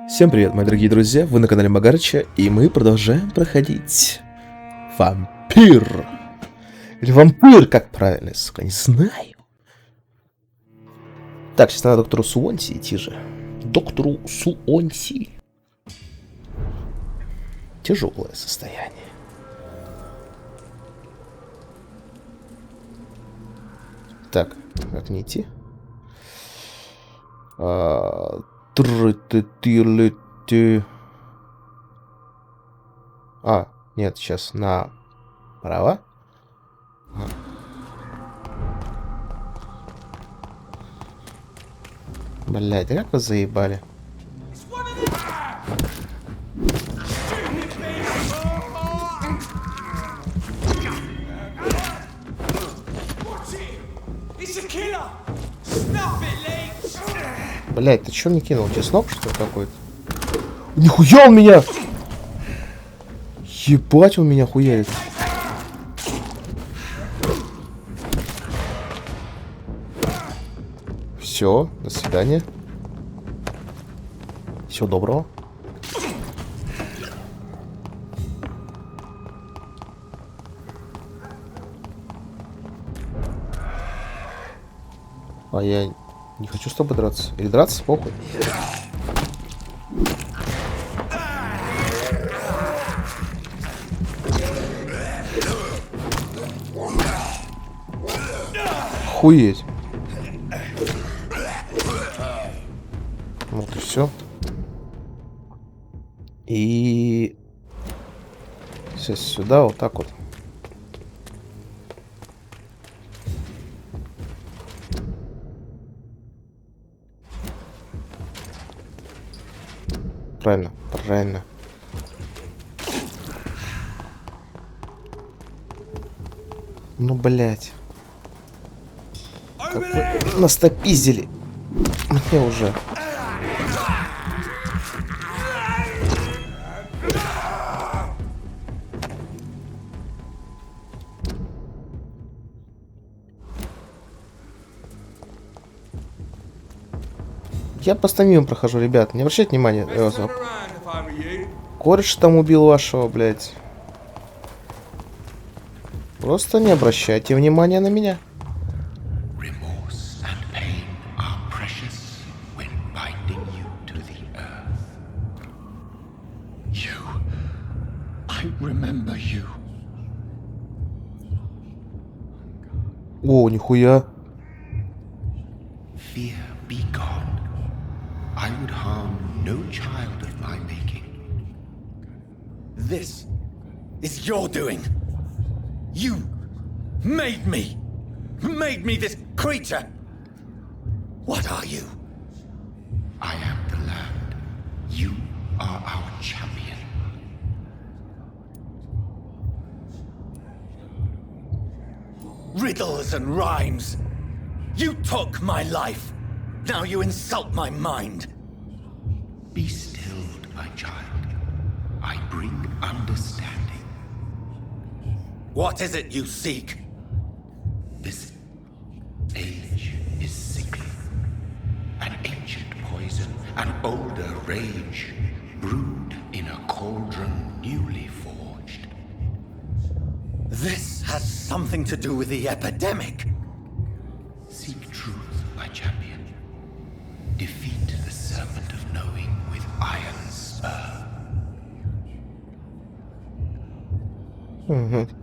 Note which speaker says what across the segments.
Speaker 1: Всем привет, мои дорогие друзья, вы на канале Магарыча, и мы продолжаем проходить Вампир. Или Вампир, как правильно, сука, не знаю. Так, сейчас надо доктору Суонси идти же. Доктору Суонси. Тяжелое состояние. Так, как не идти? Нет, сейчас направо. Блядь, как вы заебали? Блядь, ты чё мне кинул? Чеснок, что ли, какой-то? Нихуя он меня! Ебать, он меня хуярит. Все, до свидания. Всего доброго. А я не хочу с тобой драться. Или драться, похуй. Охуеть. Вот и все. И сейчас сюда, вот так вот. Правильно, правильно. Ну, блядь. Нас напиздили. Мне уже. Я просто мимо прохожу, ребят. Не обращайте внимания. Кореш там убил вашего, блядь. Просто не обращайте внимания на меня. О, нихуя.
Speaker 2: This is your doing. You made me this creature. What are you?
Speaker 3: I am the land. You are our champion.
Speaker 2: Riddles and rhymes. You took my life. Now you insult my mind.
Speaker 3: Be stilled, my child. I bring understanding.
Speaker 2: What is it you seek?
Speaker 3: This age is sickly. An ancient poison, an older rage, brewed in a cauldron newly forged.
Speaker 2: This has something to do with the epidemic.
Speaker 3: Seek truth, my champion. Defeat the serpent of knowing with iron spur.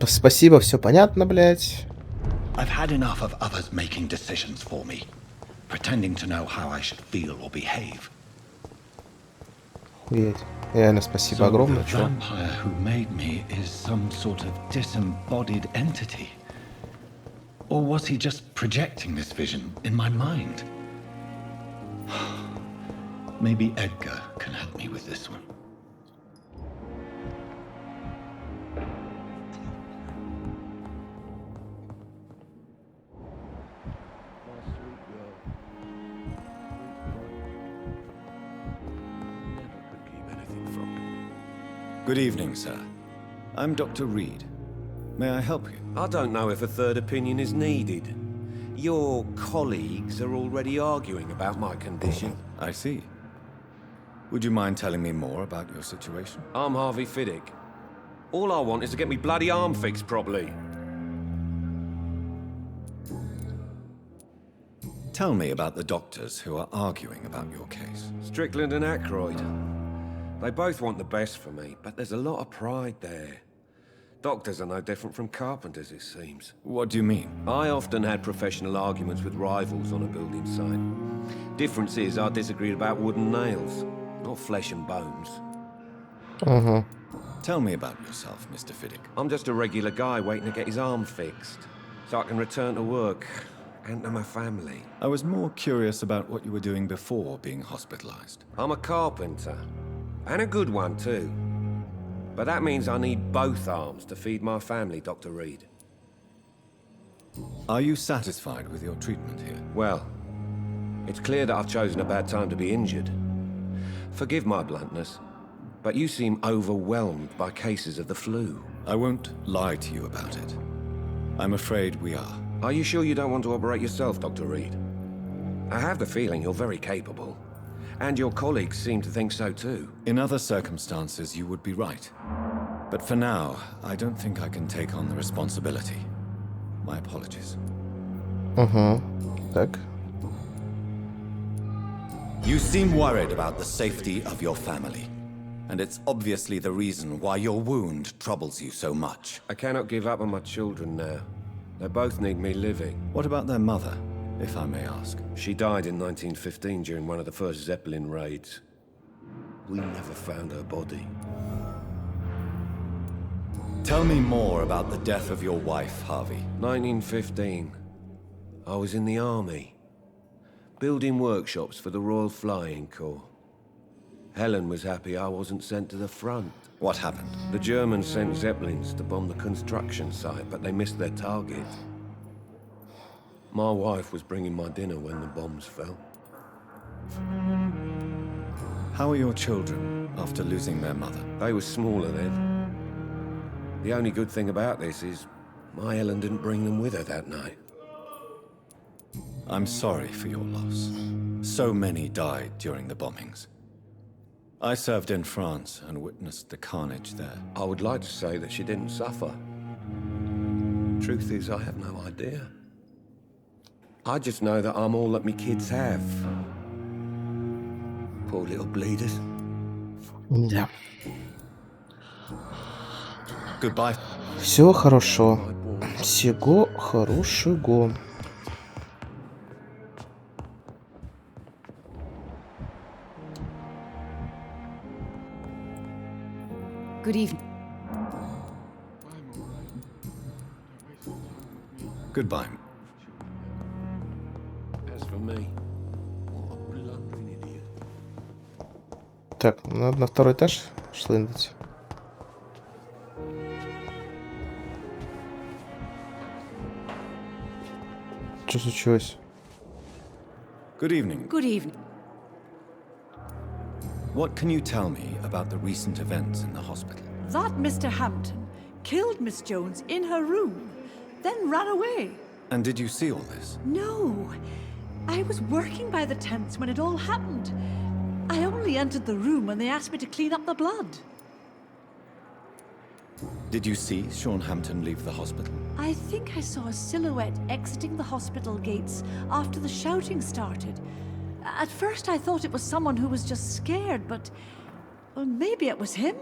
Speaker 1: Спасибо, все понятно, блядь.
Speaker 2: I've had enough of others making decisions for me, pretending to know how I should feel or behave.
Speaker 1: Охуеть. Реально спасибо огромное, чё.
Speaker 2: The vampire who made me is some sort of disembodied entity. Or was he just projecting this vision in my mind? Maybe Edgar can help me with this one.
Speaker 4: Good evening, sir. I'm Dr. Reid. May I help you?
Speaker 5: I don't know if a third opinion is needed. Your colleagues are already arguing about my condition.
Speaker 4: I see. Would you mind telling me more about your situation?
Speaker 5: I'm Harvey Fiddick. All I want is to get me bloody arm fixed properly.
Speaker 4: Tell me about the doctors who are arguing about your case.
Speaker 5: Strickland and Aykroyd. They both want the best for me, but there's a lot of pride there. Doctors are no different from carpenters, it seems.
Speaker 4: What do you mean?
Speaker 5: I often had professional arguments with rivals on a building site. Difference is I disagreed about wooden nails, not flesh and bones.
Speaker 4: Tell me about yourself, Mr. Fiddick.
Speaker 5: I'm just a regular guy waiting to get his arm fixed, so I can return to work and to my family.
Speaker 4: I was more curious about what you were doing before being hospitalized.
Speaker 5: I'm a carpenter, and a good one too. But that means I need both arms to feed my family, Dr. Reid.
Speaker 4: Are you satisfied with your treatment here?
Speaker 5: Well, it's clear that I've chosen a bad time to be injured. Forgive my bluntness, but you seem overwhelmed by cases of the flu.
Speaker 4: I won't lie to you about it. I'm afraid we are.
Speaker 5: Are you sure you don't want to operate yourself, Dr. Reid? I have the feeling you're very capable. And your colleagues seem to think so too.
Speaker 4: In other circumstances, you would be right. But for now, I don't think I can take on the responsibility. My apologies.
Speaker 1: Так.
Speaker 4: You seem worried about the safety of your family. And it's obviously the reason why your wound troubles you so much.
Speaker 5: I cannot give up on my children now. They both need me living.
Speaker 4: What about their mother, if I may ask?
Speaker 5: She died in 1915 during one of the first Zeppelin raids. We never found her body.
Speaker 4: Tell me more about the death of your wife, Harvey.
Speaker 5: 1915. I was in the army, building workshops for the Royal Flying Corps. Helen was happy I wasn't sent to the front.
Speaker 4: What happened?
Speaker 5: The Germans sent Zeppelins to bomb the construction site, but they missed their target. My wife was bringing my dinner when the bombs fell.
Speaker 4: How are your children after losing their mother?
Speaker 5: They were smaller then. The only good thing about this is my Helen didn't bring them with her that night.
Speaker 4: I'm sorry for your loss. So many died during the bombings. I served in France and witnessed the carnage there.
Speaker 5: I would like to say that she didn't suffer. Truth is, I have no idea. I just know that I'm all that me kids have. Poor little bleeders.
Speaker 1: Да.
Speaker 4: Goodbye.
Speaker 1: Всего хорошо. Всего хорошего.
Speaker 6: Good evening.
Speaker 4: Goodbye.
Speaker 5: As for me, what a blundering idiot.
Speaker 1: Так, надо на второй этаж шлындать. Что случилось?
Speaker 4: Good evening.
Speaker 6: Good evening.
Speaker 4: What can you tell me about the recent events in the hospital?
Speaker 7: That Mr. Hampton killed Miss Jones in her room, then ran away.
Speaker 4: And did you see all this?
Speaker 7: No, I was working by the tents when it all happened. I only entered the room when they asked me to clean up the blood.
Speaker 4: Did you see Sean Hampton leave the hospital?
Speaker 7: I think I saw a silhouette exiting the hospital gates after the shouting started. At first I thought it was someone who was just scared, but well, maybe it was him.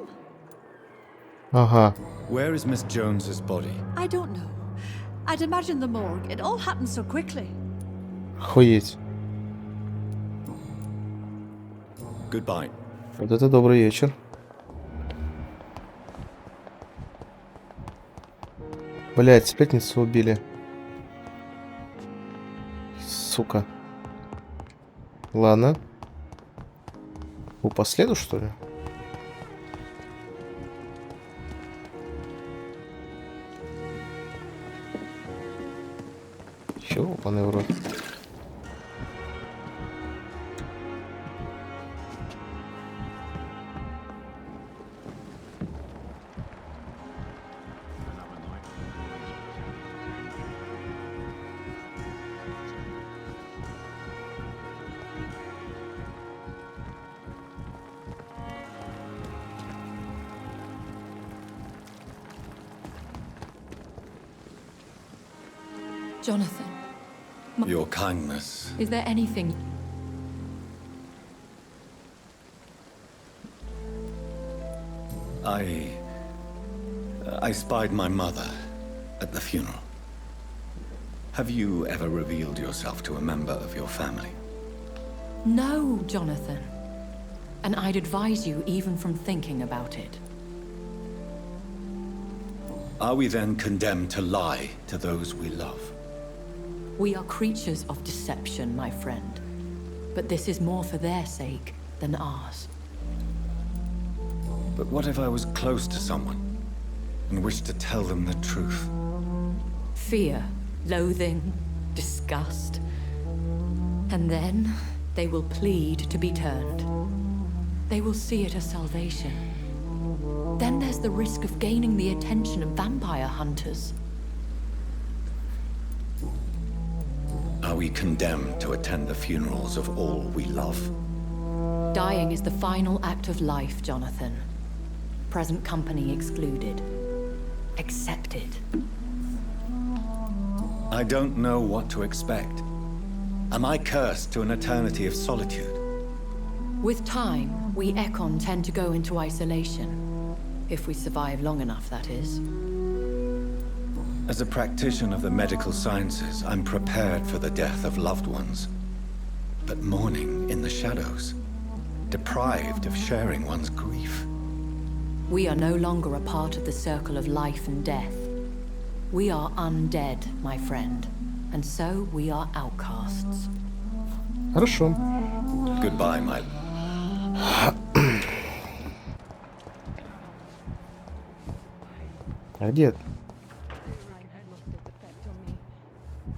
Speaker 1: Ага.
Speaker 4: Where is Miss Jones's body?
Speaker 7: I don't know. I'd imagine the morgue. It all happened so quickly.
Speaker 1: Охуеть.
Speaker 4: Goodbye.
Speaker 1: Вот это добрый вечер. Блять, сплетницу убили. Сука. Ладно. По следу, что ли? Ёбаный в рот.
Speaker 6: Jonathan,
Speaker 4: Your kindness.
Speaker 6: is there anything...
Speaker 4: I spied my mother at the funeral. Have you ever revealed yourself to a member of your family?
Speaker 6: No, Jonathan. And I'd advise you even from thinking about it.
Speaker 4: Are we then condemned to lie to those we love?
Speaker 6: We are creatures of deception, my friend. But this is more for their sake than ours.
Speaker 4: But what if I was close to someone and wished to tell them the truth?
Speaker 6: Fear, loathing, disgust. And then they will plead to be turned. They will see it as salvation. Then there's the risk of gaining the attention of vampire hunters.
Speaker 4: Are we condemned to attend the funerals of all we love?
Speaker 6: Dying is the final act of life, Jonathan. Present company excluded. Accepted.
Speaker 4: I don't know what to expect. Am I cursed to an eternity of solitude?
Speaker 6: With time, we Ekon tend to go into isolation. If we survive long enough, that is.
Speaker 4: As a practitioner of the medical sciences, I'm prepared for the death of loved ones. But mourning in the shadows, deprived of sharing one's grief.
Speaker 6: We are no longer a part of the circle of life and death. We are undead, my friend. And so we are outcasts.
Speaker 1: Хорошо.
Speaker 4: Goodbye, my...
Speaker 1: А где?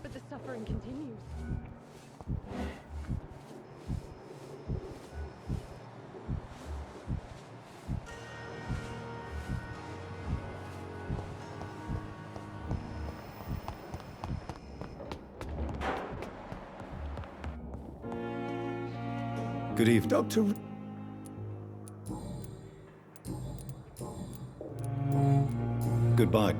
Speaker 8: But the suffering continues.
Speaker 4: Good evening, Doctor. Goodbye.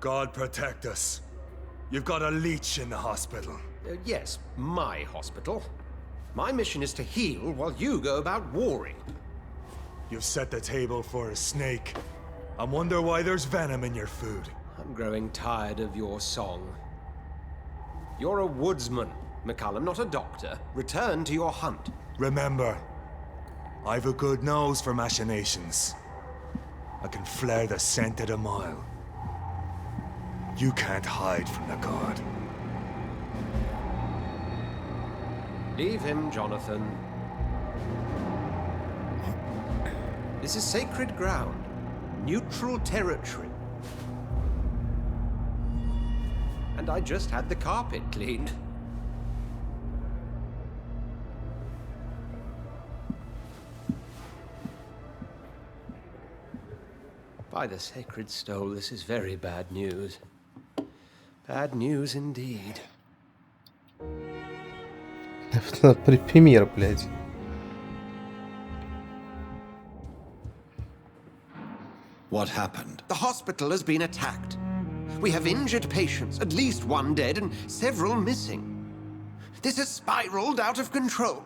Speaker 9: God protect us. You've got a leech in the hospital.
Speaker 5: Yes, my hospital. My mission is to heal while you go about warring.
Speaker 9: You've set the table for a snake. I wonder why there's venom in your food.
Speaker 5: I'm growing tired of your song. You're a woodsman, McCallum, not a doctor. Return to your hunt.
Speaker 9: Remember, I've a good nose for machinations. I can flare the scent at a mile. You can't hide from the god.
Speaker 5: Leave him, Jonathan. This is sacred ground. Neutral territory. And I just had the carpet cleaned. By the sacred stole, this is very bad news. Bad news indeed.
Speaker 1: Пример, блядь.
Speaker 4: What happened?
Speaker 5: The hospital has been attacked. We have injured patients, at least one dead and several missing. This has spiraled out of control.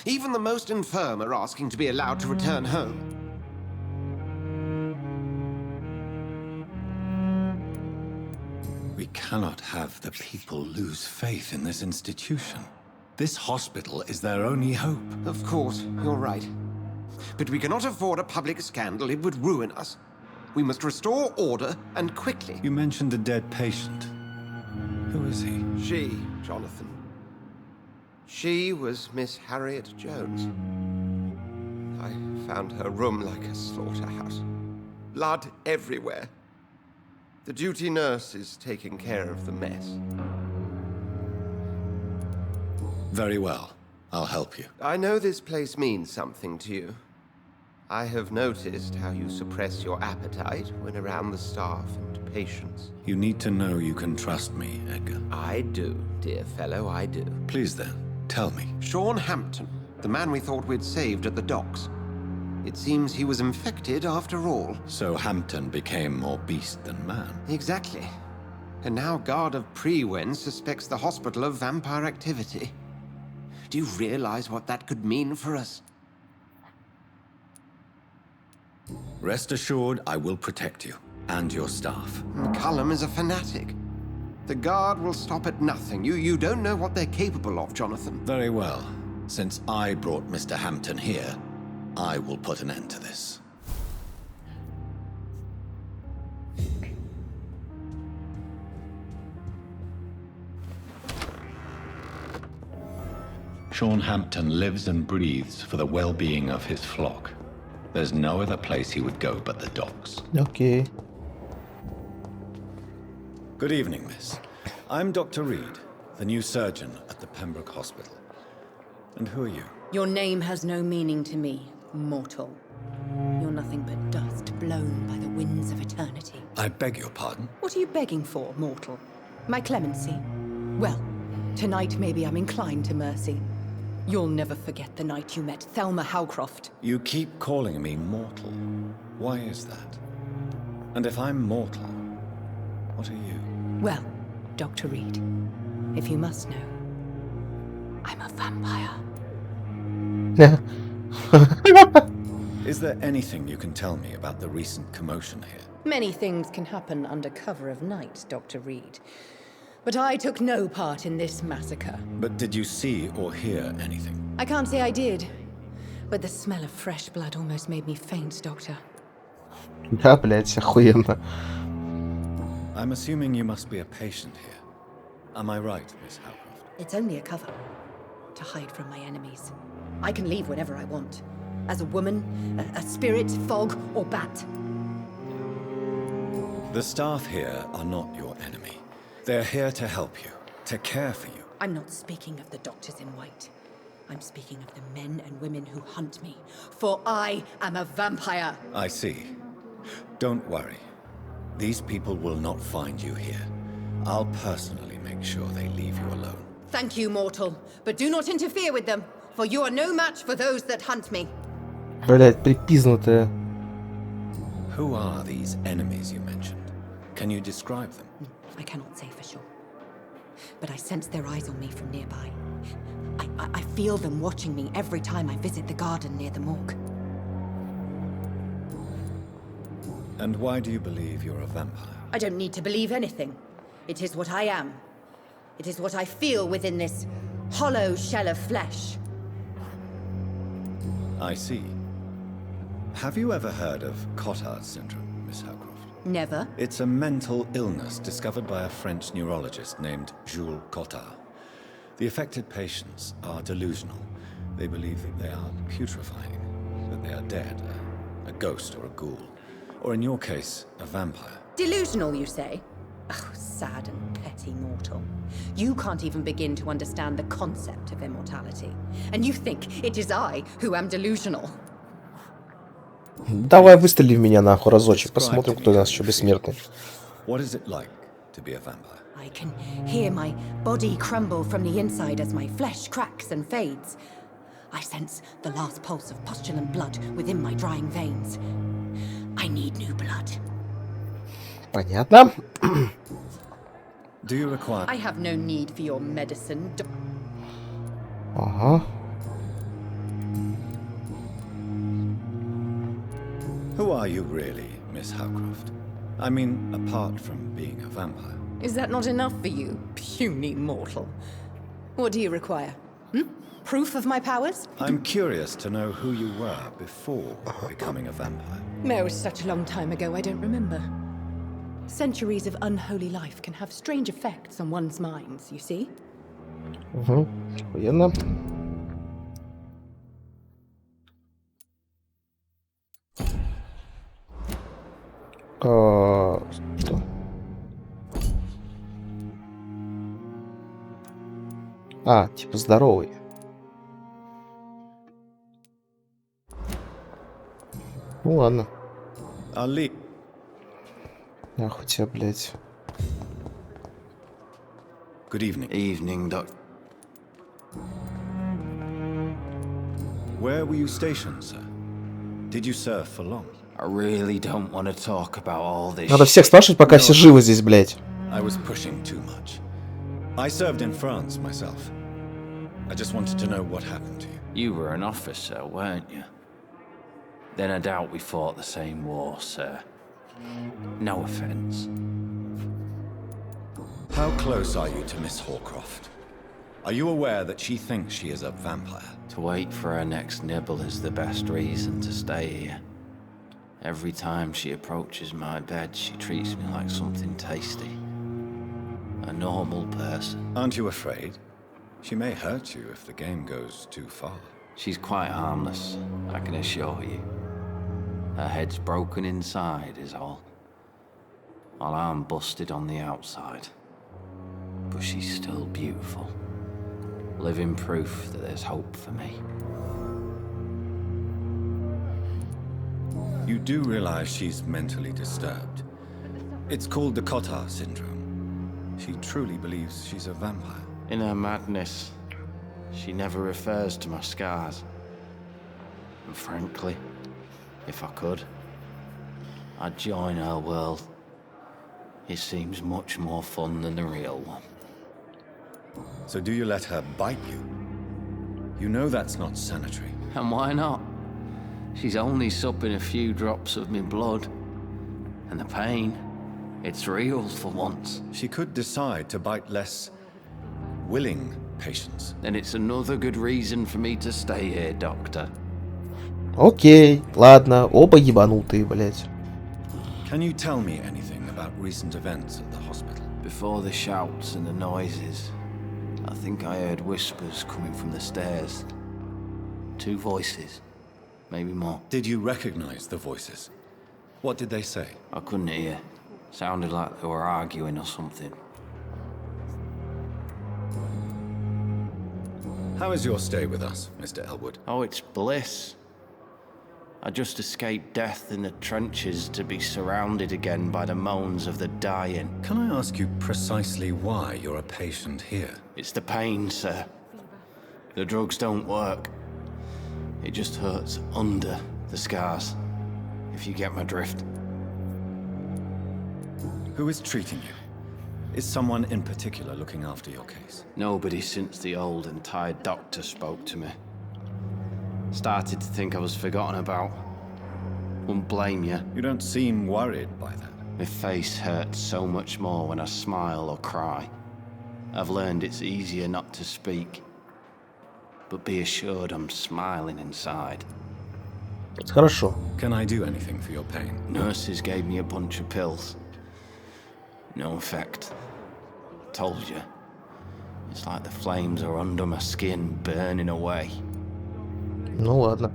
Speaker 5: Even the most infirm are asking to be allowed to return home.
Speaker 4: We cannot have the people lose faith in this institution. This hospital is their only hope.
Speaker 5: Of course, you're right. But we cannot afford a public scandal. It would ruin us. We must restore order, and quickly.
Speaker 4: You mentioned a dead patient. Who is he?
Speaker 5: She, Jonathan. She was Miss Harriet Jones. I found her room like a slaughterhouse. Blood everywhere. The duty nurse is taking care of the mess.
Speaker 4: Very well. I'll help you.
Speaker 5: I know this place means something to you. I have noticed how you suppress your appetite when around the staff and patients.
Speaker 4: You need to know you can trust me, Edgar.
Speaker 5: I do, dear fellow, I do.
Speaker 4: Please then, tell me.
Speaker 5: Sean Hampton, The man we thought we'd saved at the docks. It seems he was infected after all.
Speaker 4: So Hampton became more beast than man.
Speaker 5: Exactly. And now Guard of Prewen suspects the hospital of vampire activity. Do you realize what that could mean for us?
Speaker 4: Rest assured, I will protect you and your staff.
Speaker 5: McCullum is a fanatic. The Guard will stop at nothing. You don't know what they're capable of, Jonathan.
Speaker 4: Very well. Since I brought Mr. Hampton here, I will put an end to this. Sean Hampton lives and breathes for the well-being of his flock. There's no other place he would go but the docks.
Speaker 1: Окей.
Speaker 4: Good evening, miss. I'm Dr. Reid, the new surgeon at the Pembroke Hospital. And who are you?
Speaker 10: Your name has no meaning to me, mortal. You're nothing but dust blown by the winds of eternity.
Speaker 4: I beg your pardon?
Speaker 10: What are you begging for, mortal? My clemency? Well, tonight maybe I'm inclined to mercy. You'll never forget the night you met Thelma Howcroft.
Speaker 4: You keep calling me mortal. Why is that? And if I'm mortal, what are you?
Speaker 10: Well, Dr. Reid, if you must know, I'm a vampire.
Speaker 4: Is there anything you can tell me about the recent commotion here?
Speaker 10: Many things can happen under cover of night, Dr. Reid. But I took no part in this massacre.
Speaker 4: But did you see or hear anything?
Speaker 10: I can't say I did. But the smell of fresh blood almost made me faint, Doctor.
Speaker 1: Да, блядь, охуенно.
Speaker 4: I'm assuming you must be a patient here. Am I right, Miss Howcroft?
Speaker 10: It's only a cover. To hide from my enemies. I can leave whenever I want. As a woman, a spirit, fog, or bat.
Speaker 4: The staff here are not your enemy. They're here to help you, to care for you.
Speaker 10: I'm not speaking of the doctors in white. I'm speaking of the men and women who hunt me. For I am a vampire.
Speaker 4: I see. Don't worry. These people will not find you here. I'll personally make sure they leave you alone.
Speaker 10: Thank you, mortal. But do not interfere with them, for you are no match for those that hunt me.
Speaker 1: Блядь, припизнутая.
Speaker 4: Who are these enemies you mentioned? Can you describe them?
Speaker 10: I cannot say for sure. But I sense their eyes on me from nearby. I feel them watching me every time I visit the garden near the morgue.
Speaker 4: And why do you believe you're a vampire?
Speaker 10: I don't need to believe anything. It is what I am. It is what I feel within this hollow shell of flesh.
Speaker 4: I see. Have you ever heard of Cotard's syndrome, Miss Howcroft?
Speaker 10: Never.
Speaker 4: It's a mental illness discovered by a French neurologist named Jules Cotard. The affected patients are delusional. They believe that they are putrefying, that they are dead, a ghost or a ghoul. Or in your case, a vampire.
Speaker 10: Delusional, you say? Oh, sad and petty mortal. You can't even begin to understand the concept of immortality. And you think it is I who am delusional.
Speaker 1: Давай выстрели в меня нахуй разочек, посмотрим, кто из нас еще бессмертный.
Speaker 4: What is it like to be a vampire?
Speaker 10: I can hear my body crumble from the inside as my flesh cracks and fades. I sense the last pulse of pustulant blood within my drying veins. I need new blood.
Speaker 1: Понятно.
Speaker 4: Do you require...
Speaker 10: I have no need for your medicine.
Speaker 1: Ага.
Speaker 4: Who are you really, Miss Howcroft? I mean, apart from being a vampire.
Speaker 10: Is that not enough for you, puny mortal? What do you require? Proof of my powers?
Speaker 4: I'm curious to know who you were before becoming a vampire.
Speaker 10: It was such a long time ago, I don't remember. Centuries of unholy life can have strange effects on one's minds, you see?
Speaker 1: Угу. Охуенно. Что? А, типа здоровый. Ну ладно.
Speaker 4: Ali.
Speaker 1: Нахуй тебя, блядь.
Speaker 4: Good evening.
Speaker 5: Evening, Doc.
Speaker 4: Where were you stationed, sir? Did you serve for long?
Speaker 3: I really don't want to talk about all this.
Speaker 1: Надо всех спрашивать, пока все живы здесь, блядь.
Speaker 4: I was pushing too much. I served in France myself. I just wanted to know what happened to you.
Speaker 3: You were an officer, weren't you? Then I doubt we fought the same war, sir. No offense.
Speaker 4: How close are you to Miss Horcroft? Are you aware that she thinks she is a vampire?
Speaker 3: To wait for her next nibble is the best reason to stay here. Every time she approaches my bed, she treats me like something tasty. A normal person.
Speaker 4: Aren't you afraid? She may hurt you if the game goes too far.
Speaker 3: She's quite harmless, I can assure you. Her head's broken inside is all. While I'm busted on the outside. But she's still beautiful. Living proof that there's hope for me.
Speaker 4: You do realize she's mentally disturbed. It's called the Cotard syndrome. She truly believes she's a vampire.
Speaker 3: In her madness, she never refers to my scars. And frankly, if I could, I'd join her world. It seems much more fun than the real one.
Speaker 4: So do you let her bite you? You know that's not sanitary.
Speaker 3: And why not? She's only supping a few drops of me blood. And the pain, it's real for once.
Speaker 4: She could decide to bite less willing patients.
Speaker 3: Then it's another good reason for me to stay here, Doctor.
Speaker 1: Окей, ладно, оба ебанутые, блядь.
Speaker 4: Can you tell me anything about recent events at the hospital?
Speaker 3: Before the shouts and the noises, I think I heard whispers coming from the stairs. 2 voices, maybe more.
Speaker 4: Did you recognize the voices? What did they say?
Speaker 3: I couldn't hear. Sounded like they were arguing or something.
Speaker 4: How is your stay with us, Mr. Elwood?
Speaker 3: Oh, it's bliss. I just escaped death in the trenches to be surrounded again by the moans of the dying.
Speaker 4: Can I ask you precisely why you're a patient here?
Speaker 3: It's the pain, sir. The drugs don't work. It just hurts under the scars, if you get my drift.
Speaker 4: Who is treating you? Is someone in particular looking after your case?
Speaker 3: Nobody since the old and tired doctor spoke to me. Started to think I was forgotten about. Wouldn't blame you.
Speaker 4: You don't seem worried by that.
Speaker 3: My face hurts so much more when I smile or cry. I've learned it's easier not to speak. But be assured I'm smiling inside.
Speaker 1: Это хорошо.
Speaker 4: Can I do anything for your pain?
Speaker 3: Nurses gave me a bunch of pills. No effect. Told you. It's like the flames are under my skin, burning away.
Speaker 1: Ну ладно.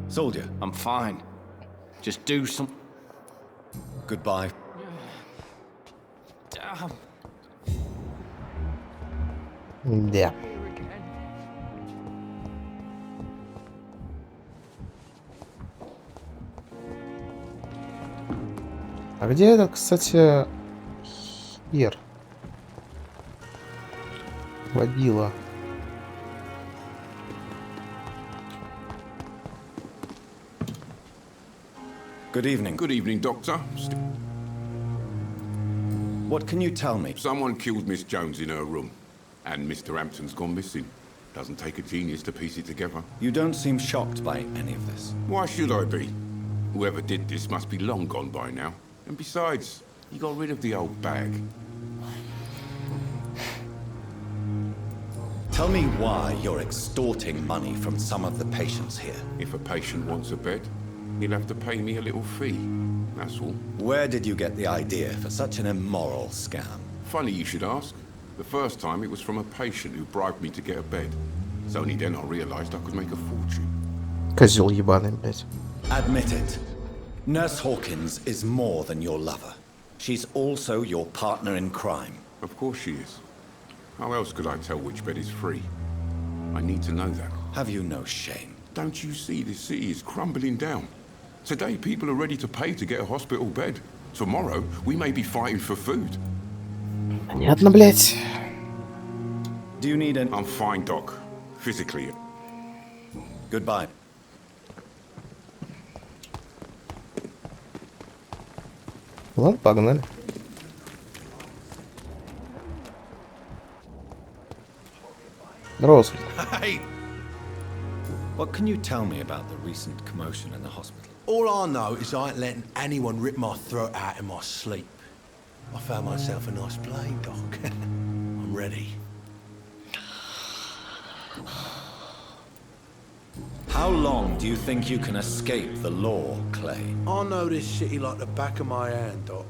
Speaker 4: Soldier.
Speaker 3: I'm fine. Just do some...
Speaker 4: Goodbye.
Speaker 3: Damn.
Speaker 1: Да. А где этот, кстати, хер? Водила.
Speaker 4: Good evening.
Speaker 11: Good evening, Doctor.
Speaker 4: What can you tell me?
Speaker 11: Someone killed Miss Jones in her room, and Mr. Hampton's gone missing. Doesn't take a genius to piece it together.
Speaker 4: You don't seem shocked by any of this.
Speaker 11: Why should I be? Whoever did this must be long gone by now. And besides, he got rid of the old bag.
Speaker 4: Tell me why you're extorting money from some of the patients here.
Speaker 11: If a patient wants a bed, he'll have to pay me a little fee. That's all.
Speaker 4: Where did you get the idea for such an immoral scam?
Speaker 11: Funny you should ask. The first time it was from a patient who bribed me to get a bed. It's only then I realized I could make a fortune.
Speaker 1: Козел ебаный, блядь.
Speaker 4: Admit it. Nurse Hawkins is more than your lover. She's also your partner in crime.
Speaker 11: Of course she is. How else could I tell which bed is free? I need to know that.
Speaker 4: Have you no shame?
Speaker 11: Don't you see this city is crumbling down? Today people are ready to pay to get a hospital bed. Tomorrow we may be fighting for food.
Speaker 1: Понятно, блядь.
Speaker 4: Do you need an...
Speaker 11: I'm fine, Doc. Physically.
Speaker 4: Goodbye.
Speaker 1: Ладно, погнали. Здравствуй.
Speaker 4: Hey! What can you tell me about the recent commotion in the hospital?
Speaker 12: All I know is I ain't letting anyone rip my throat out in my sleep. I found myself a nice blade, Doc. I'm ready.
Speaker 4: How long do you think you can escape the law, Clay?
Speaker 12: I know this city like the back of my hand, Doc.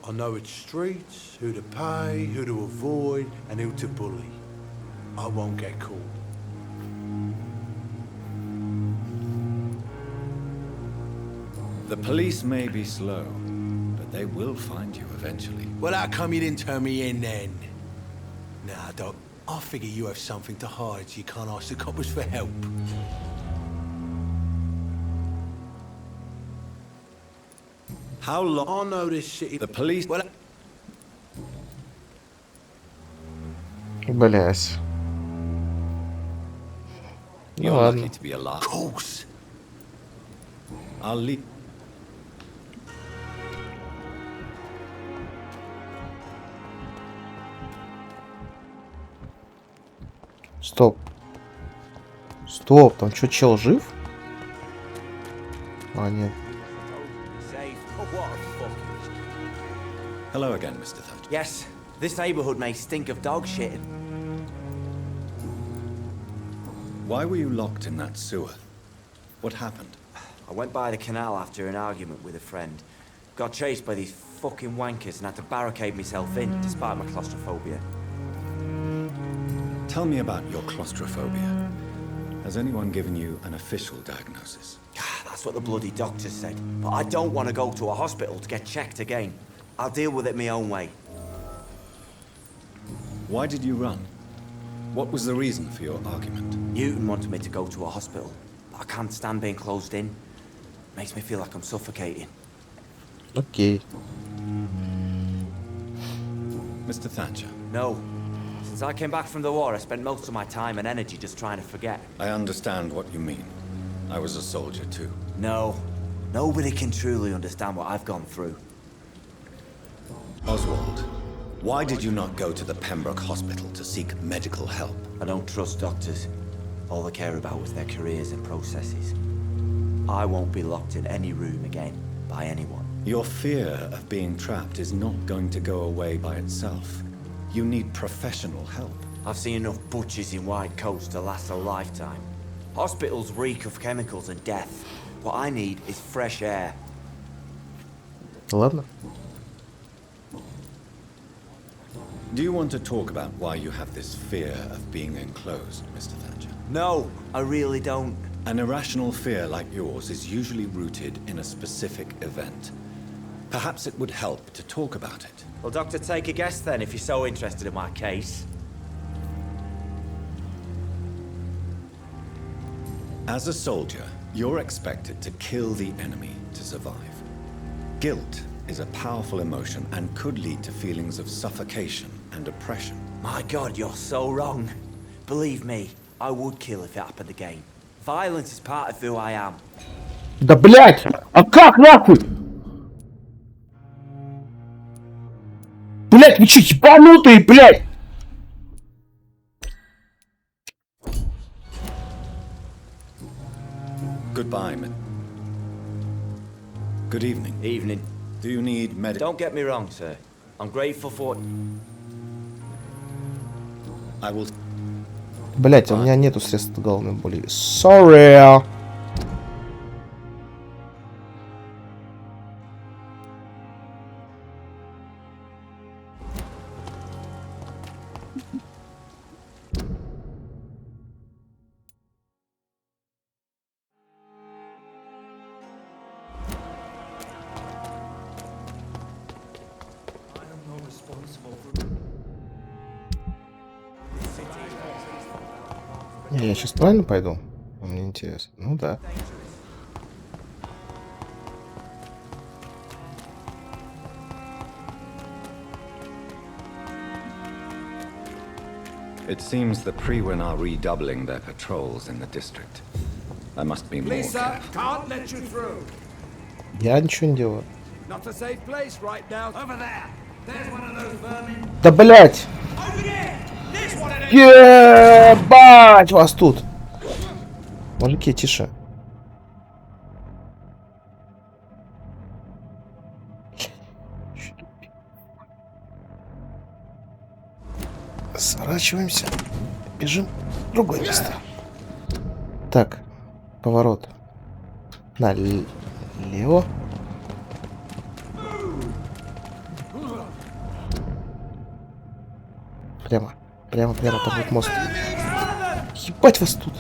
Speaker 12: I know its streets, who to pay, who to avoid, and who to bully. I won't get caught.
Speaker 4: The police may be slow, but they will find you eventually.
Speaker 12: Well, how come you didn't turn me in then? Nah, Doc, I figure you have something to hide so you can't ask the coppers for help.
Speaker 4: How long?
Speaker 12: I know this city...
Speaker 4: The police...
Speaker 12: Well...
Speaker 1: Блять.
Speaker 4: You're lucky to be alive.
Speaker 12: Of course.
Speaker 4: I'll leave...
Speaker 1: Стоп. Стоп, там что, чел жив? А, нет.
Speaker 4: Hello again, Mr. Thatcher.
Speaker 13: Yes, this neighborhood may stink of dog shit.
Speaker 4: Why were you locked in that sewer? What happened?
Speaker 13: I went by the canal after an argument with a friend. Got chased by these fucking wankers and had to barricade myself in, despite my claustrophobia.
Speaker 4: Tell me about your claustrophobia. Has anyone given you an official diagnosis?
Speaker 13: That's what the bloody doctor said. But I don't want to go to a hospital to get checked again. I'll deal with it my own way.
Speaker 4: Why did you run? What was the reason for your argument?
Speaker 13: Newton wanted me to go to a hospital, but I can't stand being closed in. Makes me feel like I'm suffocating.
Speaker 1: Окей.
Speaker 4: Mr. Thatcher?
Speaker 13: No. Since I came back from the war, I spent most of my time and energy just trying to forget.
Speaker 4: I understand what you mean. I was a soldier too.
Speaker 13: No. Nobody can truly understand what I've gone through.
Speaker 4: Oswald, why did you not go to the Pembroke Hospital to seek medical help?
Speaker 13: I don't trust doctors. All they care about is their careers and processes. I won't be locked in any room again by anyone.
Speaker 4: Your fear of being trapped is not going to go away by itself. You need professional help.
Speaker 13: I've seen enough butchers in white coats to last a lifetime. Hospitals reek of chemicals and death. What I need is fresh air.
Speaker 1: Ладно.
Speaker 4: Do you want to talk about why you have this fear of being enclosed, Mr. Thatcher?
Speaker 13: No, I really don't.
Speaker 4: An irrational fear like yours is usually rooted in a specific event. Perhaps it would help to talk about it.
Speaker 13: Well, Doctor, take a guess then if you're so interested in my case.
Speaker 4: As a soldier, you're expected to kill the enemy to survive. Guilt is a powerful emotion and could lead to feelings of suffocation and oppression.
Speaker 13: My God, you're so wrong. Believe me, I would kill if it happened again. Violence is part of who I am.
Speaker 1: Да блять! А как нахуй? Блять, вы че, ебанутые, блять?
Speaker 4: Goodbye, man. Good evening.
Speaker 13: Evening.
Speaker 4: Do you need medical?
Speaker 13: Don't get me wrong, sir. I'm grateful for...
Speaker 4: I will...
Speaker 1: Блять, у меня нету средств от головной боли. Sorry. Я сейчас правильно пойду? Мне интересно. Ну да.
Speaker 4: It seems the Priwen are redoubling their patrols in the district.
Speaker 2: I must be more careful.
Speaker 14: Can't let you through.
Speaker 1: Я ничего не делаю.
Speaker 14: Not a safe place right now. Over there. There's one of those vermin.
Speaker 1: Да блять! Ебать вас тут! Мужики, тише. Сворачиваемся. Бежим в другое место. Так, поворот. Налево. Прямо. Прямо под вот мост. Ебать вас тут.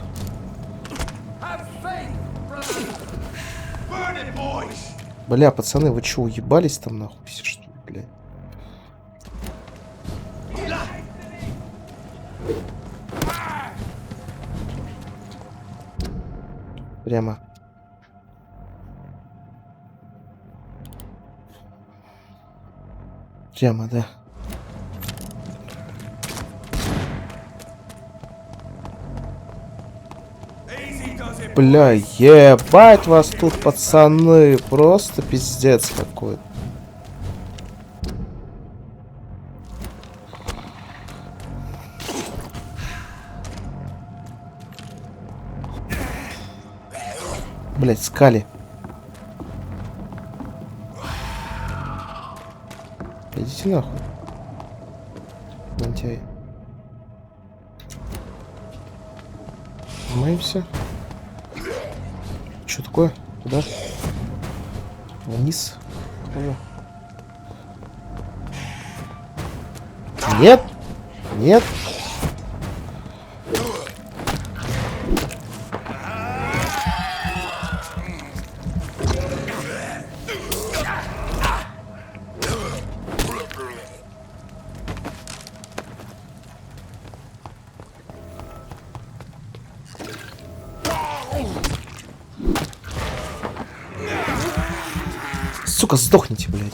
Speaker 1: Бля, пацаны, вы чё, уебались там нахуй все, что ли, бля? Прямо. Прямо, да. Бля, ебать вас тут, пацаны. Просто пиздец какой-то. Блять, скали. Идите нахуй. Лентяй. Снимаемся. Что такое? Куда? Вниз. Нет. Нет. Сука, сдохните, блядь.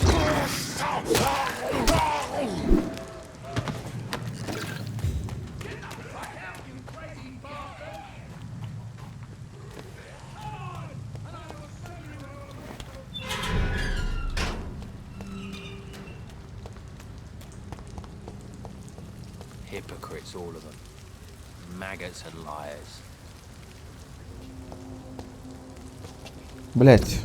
Speaker 3: Hypocrites, all of them. Maggots and liars.
Speaker 1: Блядь.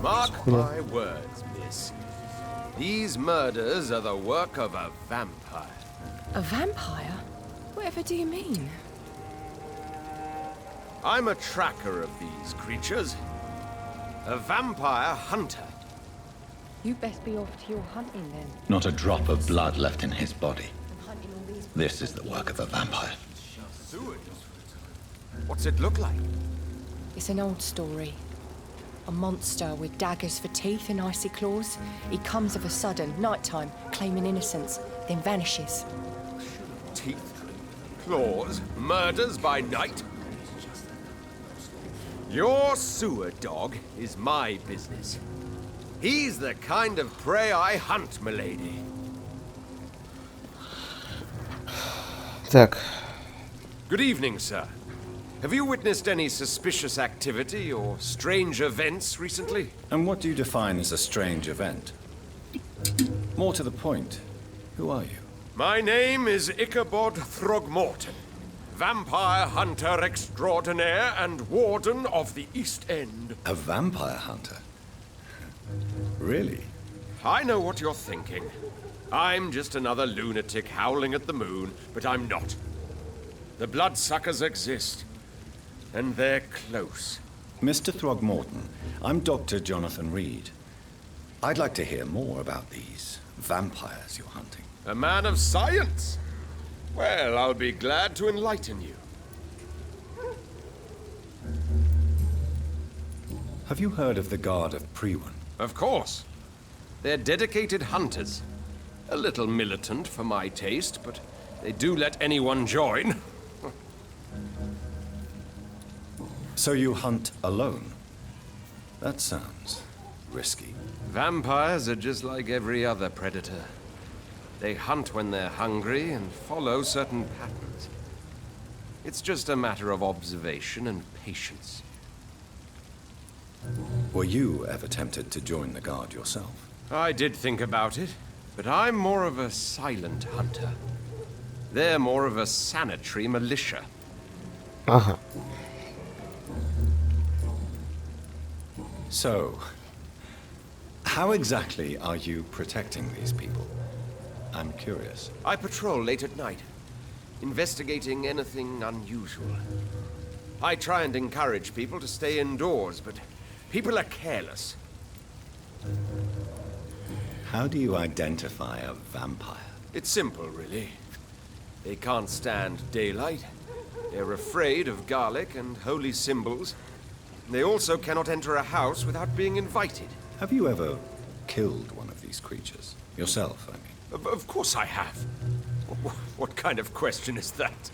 Speaker 5: Mark my words, miss. These murders are the work of a vampire.
Speaker 8: A vampire? Whatever do you mean?
Speaker 5: I'm a tracker of these creatures. A vampire hunter.
Speaker 8: You best be off to your hunting then.
Speaker 2: Not a drop of blood left in his body. This is the work of a vampire.
Speaker 5: What's it look like?
Speaker 8: It's an old story. A monster with daggers for teeth and icy claws. He comes of a sudden, nighttime, claiming innocence, then vanishes.
Speaker 5: Teeth, claws, murders by night? Your sewer dog is my business. He's the kind of prey I hunt, milady.
Speaker 1: Так.
Speaker 5: Good evening, sir. Have you witnessed any suspicious activity or strange events recently?
Speaker 2: And what do you define as a strange event? More to the point, who are you?
Speaker 5: My name is Ichabod Throgmorton, vampire hunter extraordinaire and warden of the East End.
Speaker 2: A vampire hunter? Really?
Speaker 5: I know what you're thinking. I'm just another lunatic howling at the moon, but I'm not. The bloodsuckers exist, and they're close.
Speaker 2: Mr. Throgmorton, I'm Dr. Jonathan Rid. I'd like to hear more about these vampires you're hunting.
Speaker 5: A man of science? Well, I'll be glad to enlighten you.
Speaker 2: Have you heard of the Guard of Prewin?
Speaker 5: Of course. They're dedicated hunters. A little militant for my taste, but they do let anyone join.
Speaker 2: So you hunt alone?
Speaker 4: That sounds risky.
Speaker 5: Vampires are just like every other predator. They hunt when they're hungry and follow certain patterns. It's just a matter of observation and patience.
Speaker 4: Were you ever tempted to join the Guard yourself?
Speaker 5: I did think about it, but I'm more of a silent hunter. They're more of a sanitary militia.
Speaker 1: Ага.
Speaker 4: So, how exactly are you protecting these people? I'm curious.
Speaker 5: I patrol late at night, investigating anything unusual. I try and encourage people to stay indoors, but people are careless.
Speaker 4: How do you identify a vampire?
Speaker 5: It's simple, really. They can't stand daylight. They're afraid of garlic and holy symbols. They also cannot enter a house without being invited.
Speaker 4: Have you ever killed one of these creatures? Yourself, I mean.
Speaker 5: Of course I have. What kind of question is that?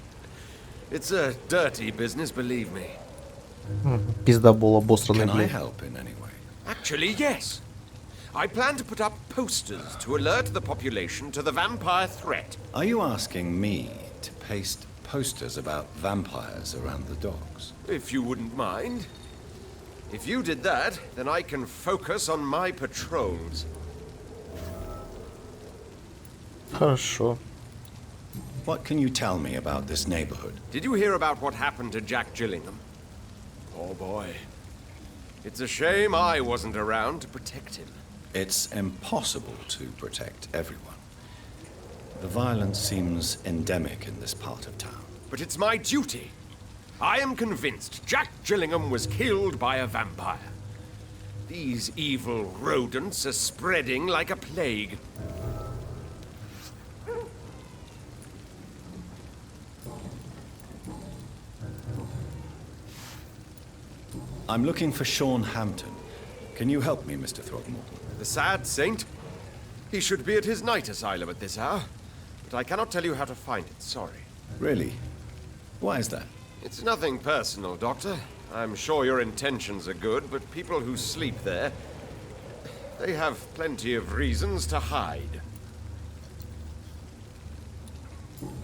Speaker 5: It's a dirty business, believe me.
Speaker 1: Пиздобол обосранный,
Speaker 4: Can I
Speaker 1: блядь.
Speaker 4: help in any way?
Speaker 5: Actually, yes. I plan to put up posters to alert the population to the vampire threat.
Speaker 4: Are you asking me to paste posters about vampires around the docks?
Speaker 5: If you wouldn't mind. If you did that, then I can focus on my patrols.
Speaker 1: Хорошо.
Speaker 4: What can you tell me about this neighborhood?
Speaker 5: Did you hear about what happened to Jack Gillingham? Oh boy. It's a shame I wasn't around to protect him.
Speaker 4: It's impossible to protect everyone. The violence seems endemic in this part of town.
Speaker 5: But it's my duty. I am convinced Jack Gillingham was killed by a vampire. These evil rodents are spreading like a plague.
Speaker 4: I'm looking for Sean Hampton. Can you help me, Mr. Throgmorton?
Speaker 5: The sad saint? He should be at his night asylum at this hour. But I cannot tell you how to find it, sorry.
Speaker 4: Really? Why is that?
Speaker 5: It's nothing personal, Doctor. I'm sure your intentions are good, but people who sleep there, they have plenty of reasons to hide.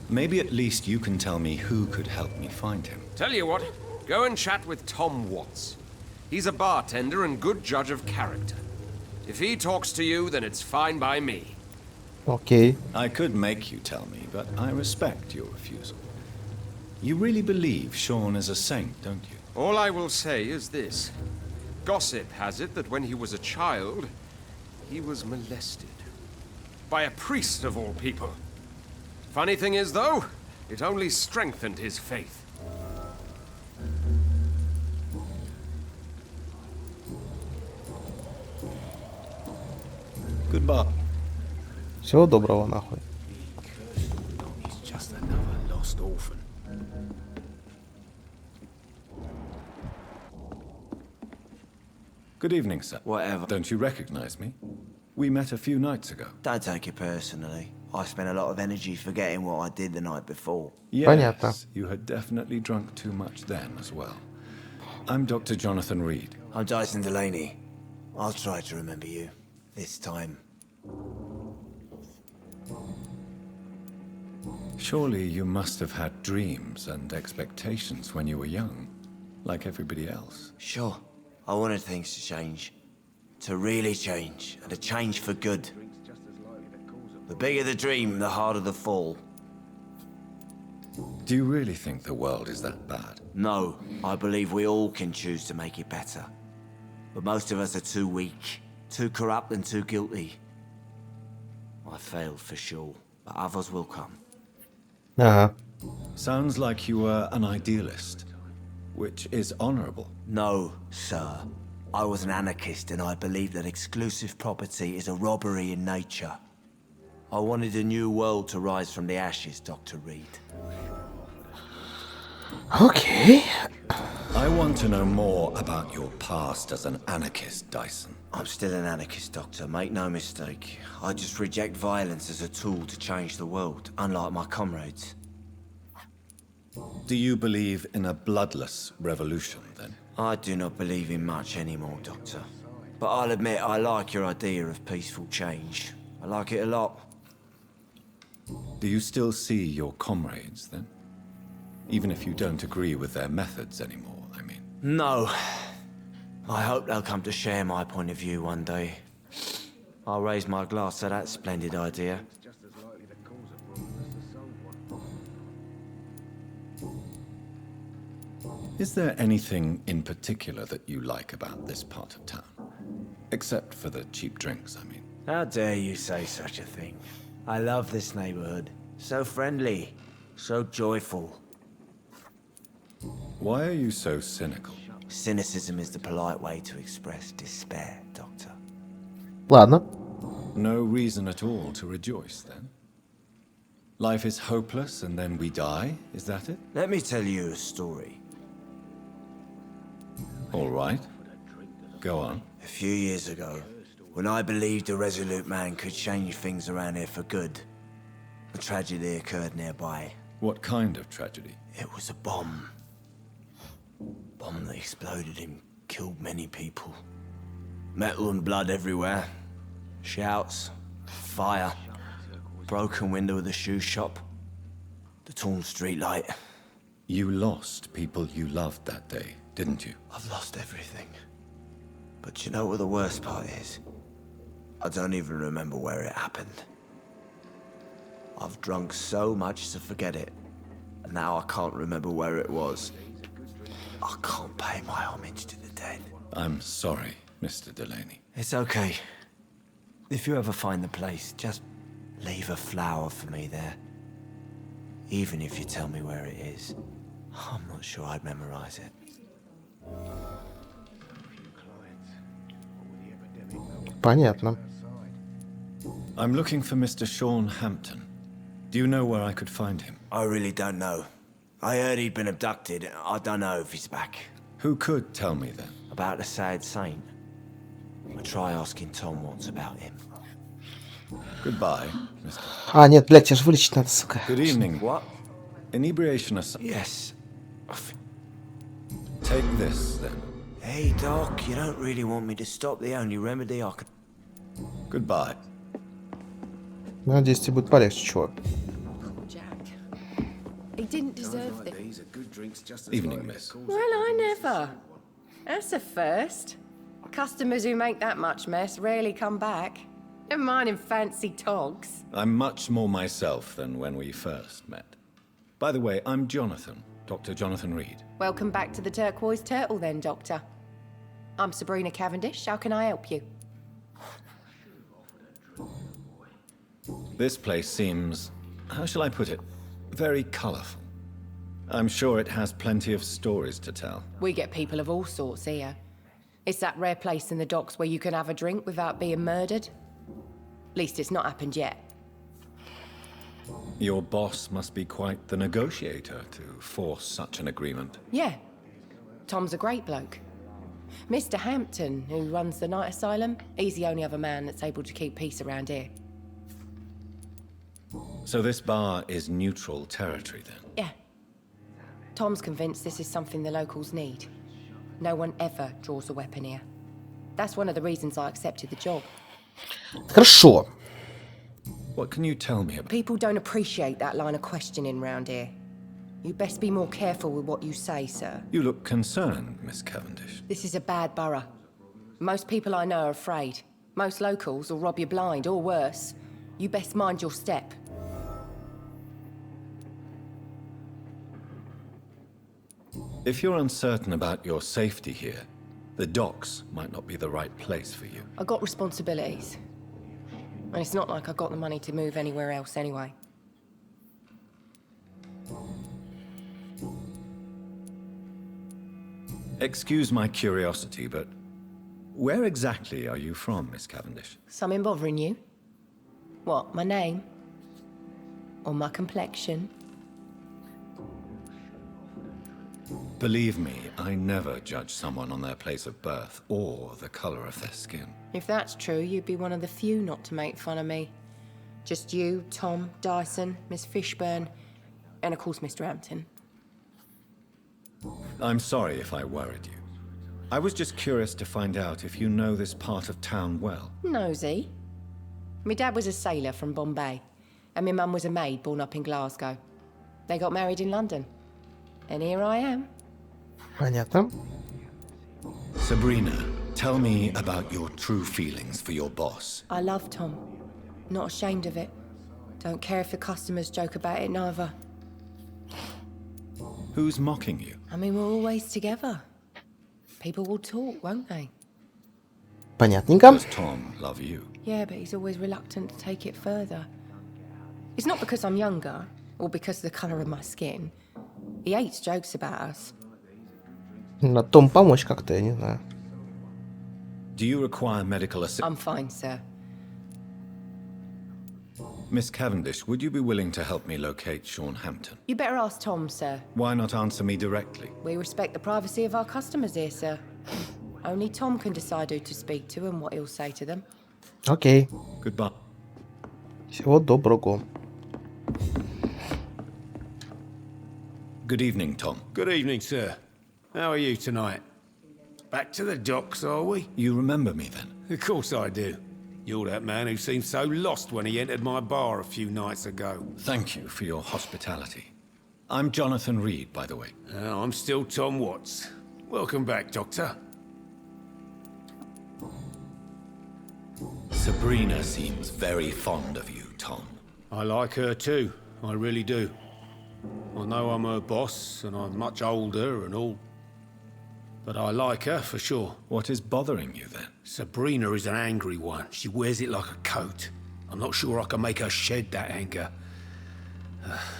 Speaker 4: Maybe at least you can tell me who could help me find him.
Speaker 5: Tell you what, go and chat with Tom Watts. He's a bartender and good judge of character. If he talks to you, then it's fine by me.
Speaker 1: Окей.
Speaker 4: I could make you tell me, but I respect your refusal. You really believe Sean is a saint, don't you?
Speaker 5: All I will say is this. Gossip has it that when he was a child, he was molested. By a priest of all people. Funny thing is, though, it only strengthened his faith.
Speaker 4: Goodbye.
Speaker 1: Всего доброго, нахуй.
Speaker 14: He's just another lost orphan.
Speaker 4: Good evening, sir.
Speaker 13: Whatever.
Speaker 4: Don't you recognize me? We met a few nights ago.
Speaker 13: Don't take it personally. I spent a lot of energy forgetting what I did the night before.
Speaker 1: Понятно.
Speaker 4: Yes, you had definitely drunk too much then as well. I'm Dr. Jonathan Reid.
Speaker 13: I'm Dyson Delaney. I'll try to remember you. This time.
Speaker 4: Surely you must have had dreams and expectations when you were young, like everybody else.
Speaker 13: Sure. I wanted things to change. To really change, and to change for good. The bigger the dream, the harder the fall.
Speaker 4: Do you really think the world is that bad?
Speaker 13: No, I believe we all can choose to make it better. But most of us are too weak, too corrupt and too guilty. I failed for sure, but others will come.
Speaker 1: Ага.
Speaker 4: Sounds like you were an idealist, which is honorable.
Speaker 13: No, sir. I was an anarchist and I believed that exclusive property is a robbery in nature. I wanted a new world to rise from the ashes, Dr. Reid.
Speaker 1: Окей.
Speaker 4: I want to know more about your past as an anarchist, Dyson.
Speaker 13: I'm still an anarchist, Doctor. Make no mistake. I just reject violence as a tool to change the world, unlike my comrades.
Speaker 4: Do you believe in a bloodless revolution, then?
Speaker 13: I do not believe in much anymore, Doctor. But I'll admit I like your idea of peaceful change. I like it a lot.
Speaker 4: Do you still see your comrades, then? Even if you don't agree with their methods anymore, I mean.
Speaker 13: No. I hope they'll come to share my point of view one day. I'll raise my glass to that splendid idea.
Speaker 4: Is there anything in particular that you like about this part of town? Except for the cheap drinks, I mean.
Speaker 13: How dare you say such a thing? I love this neighborhood. So friendly, so joyful.
Speaker 4: Why are you so cynical?
Speaker 13: Cynicism is the polite way to express despair, Doctor.
Speaker 1: Ладно.
Speaker 4: No reason at all to rejoice, then? Life is hopeless and then we die, is that it?
Speaker 13: Let me tell you a story.
Speaker 4: All right. Go on.
Speaker 13: A few years ago, when I believed a resolute man could change things around here for good, a tragedy occurred nearby.
Speaker 4: What kind of tragedy?
Speaker 13: It was a bomb. Bomb that exploded and killed many people. Metal and blood everywhere. Shouts, fire, broken window of the shoe shop, the torn street light.
Speaker 4: You lost people you loved that day, didn't you?
Speaker 13: I've lost everything. But you know what the worst part is? I don't even remember where it happened. I've drunk so much to forget it, and now I can't remember where it was. I can't pay my homage to the dead.
Speaker 4: I'm sorry, Mr. Delaney.
Speaker 13: It's okay. If you ever find the place, just leave a flower for me there. Even if you tell me where it is, I'm not sure I'd memorize it.
Speaker 1: Понятно.
Speaker 4: I'm looking for Mr. Sean Hampton. Do you know where I could find him?
Speaker 13: I really don't know. I heard he'd been abducted. I don't know if he's back.
Speaker 4: Who could tell me then?
Speaker 13: About the sad saint. I'll try asking Tom what's about him.
Speaker 4: Goodbye, Mr.
Speaker 1: А, нет, блядь, тебя же вылечить надо, сука.
Speaker 4: Good evening.
Speaker 13: What?
Speaker 4: Inebriation aside.
Speaker 13: Yes.
Speaker 4: Take this, then.
Speaker 13: Hey, Doc, you don't really want me to stop the only remedy I can...
Speaker 4: Goodbye.
Speaker 1: Надеюсь, тебе будет полегче, чувак.
Speaker 8: He didn't deserve this.
Speaker 4: Evening, miss.
Speaker 8: Well, I never. That's a first. Customers who make that much mess rarely come back. Never mind in fancy togs.
Speaker 4: I'm much more myself than when we first met. By the way, I'm Jonathan, Dr. Jonathan Rid.
Speaker 8: Welcome back to the Turquoise Turtle then, Doctor. I'm Sabrina Cavendish. How can I help you?
Speaker 4: This place seems, how shall I put it, very colorful. I'm sure it has plenty of stories to tell.
Speaker 8: We get people of all sorts here. It's that rare place in the docks where you can have a drink without being murdered. At least it's not happened yet.
Speaker 4: Your boss must be quite the negotiator to force such an agreement.
Speaker 8: Yeah. Tom's a great bloke. Mr. Hampton, who runs the night asylum, he's the only other man that's able to keep peace around here.
Speaker 4: So this bar is neutral territory then?
Speaker 8: Yeah. Tom's convinced this is something the locals need. No one ever draws a weapon here. That's one of the reasons I accepted the job.
Speaker 1: Хорошо.
Speaker 4: What can you tell me about?
Speaker 8: People don't appreciate that line of questioning round here. You best be more careful with what you say, sir.
Speaker 4: You look concerned, Miss Cavendish.
Speaker 8: This is a bad borough. Most people I know are afraid. Most locals will rob you blind, or worse. You best mind your step.
Speaker 4: If you're uncertain about your safety here, the docks might not be the right place for you.
Speaker 8: I got responsibilities. And it's not like I got the money to move anywhere else anyway.
Speaker 4: Excuse my curiosity, but where exactly are you from, Miss Cavendish?
Speaker 8: Something bothering you? What, my name? Or my complexion?
Speaker 4: Believe me, I never judge someone on their place of birth or the color of their skin.
Speaker 8: If that's true, you'd be one of the few not to make fun of me. Just you, Tom, Dyson, Miss Fishburne, and of course Mr. Hampton.
Speaker 4: I'm sorry if I worried you. I was just curious to find out if you know this part of town well.
Speaker 8: Nosy. My dad was a sailor from Bombay, and my mum was a maid born up in Glasgow. They got married in London. And here I am.
Speaker 1: Понятно.
Speaker 4: Sabrina, tell me about your true feelings for your boss.
Speaker 8: I love Tom. Not ashamed of it. Don't care if the customers joke about it neither.
Speaker 4: Who's mocking you?
Speaker 8: I mean, we're always together. People will talk, won't they?
Speaker 1: Понятненько.
Speaker 4: Does Tom love you?
Speaker 8: Yeah, but he's always reluctant to take it further. It's not because I'm younger, or because of the colour of my skin. He hates jokes about us.
Speaker 1: На Том помочь как-то, я не знаю.
Speaker 4: Do you require medical assistance?
Speaker 8: I'm fine, sir.
Speaker 4: Miss Cavendish, would you be willing to help me locate Sean Hampton?
Speaker 8: You better ask Tom, sir.
Speaker 4: Why not answer me directly?
Speaker 8: We respect the privacy of our customers here, sir. Only Tom can decide who to speak to and what he'll say to them.
Speaker 1: Окей.
Speaker 4: Goodbye.
Speaker 1: Всего доброго.
Speaker 4: Good evening, Tom.
Speaker 14: Good evening, sir. How are you tonight? Back to the docks, are we?
Speaker 4: You remember me then?
Speaker 14: Of course I do. You're that man who seemed so lost when he entered my bar a few nights ago.
Speaker 4: Thank you for your hospitality. I'm Jonathan Rid, by the way.
Speaker 14: I'm still Tom Watts. Welcome back, Doctor.
Speaker 4: Sabrina seems very fond of you, Tom.
Speaker 14: I like her too. I really do. I know I'm her boss, and I'm much older and all. But I like her, for sure.
Speaker 4: What is bothering you, then?
Speaker 14: Sabrina is an angry one. She wears it like a coat. I'm not sure I can make her shed that anger.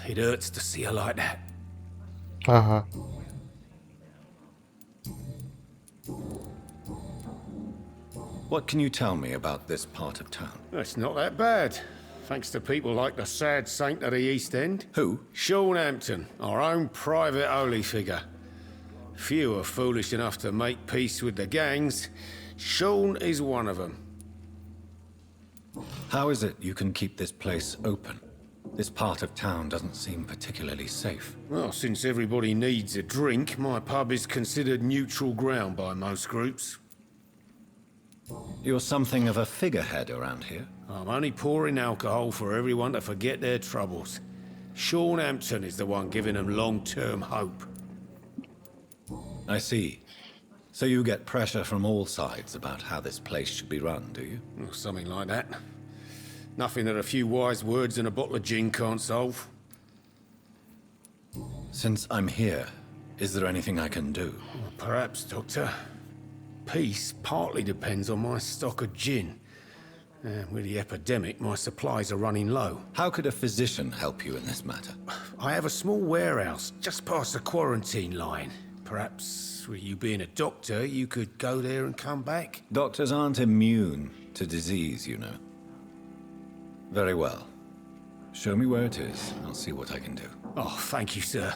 Speaker 14: It hurts to see her like that.
Speaker 1: Ага.
Speaker 4: What can you tell me about this part of town?
Speaker 14: It's not that bad. Thanks to people like the sad saint of the East End.
Speaker 4: Who?
Speaker 14: Sean Hampton, our own private holy figure. Few are foolish enough to make peace with the gangs. Sean is one of them.
Speaker 4: How is it you can keep this place open? This part of town doesn't seem particularly safe.
Speaker 14: Well, since everybody needs a drink, my pub is considered neutral ground by most groups.
Speaker 4: You're something of a figurehead around here.
Speaker 14: I'm only pouring alcohol for everyone to forget their troubles. Sean Hampton is the one giving them long-term hope.
Speaker 4: I see. So you get pressure from all sides about how this place should be run, do you?
Speaker 14: Well, something like that. Nothing that a few wise words and a bottle of gin can't solve.
Speaker 4: Since I'm here, is there anything I can do?
Speaker 14: Well, perhaps, Doctor. Peace partly depends on my stock of gin. With the epidemic, my supplies are running low.
Speaker 4: How could a physician help you in this matter?
Speaker 14: I have a small warehouse just past the quarantine line. Perhaps, with you being a doctor, you could go there and come back?
Speaker 4: Doctors aren't immune to disease, you know. Very well. Show me where it is. I'll see what I can do.
Speaker 14: Oh, thank you, sir.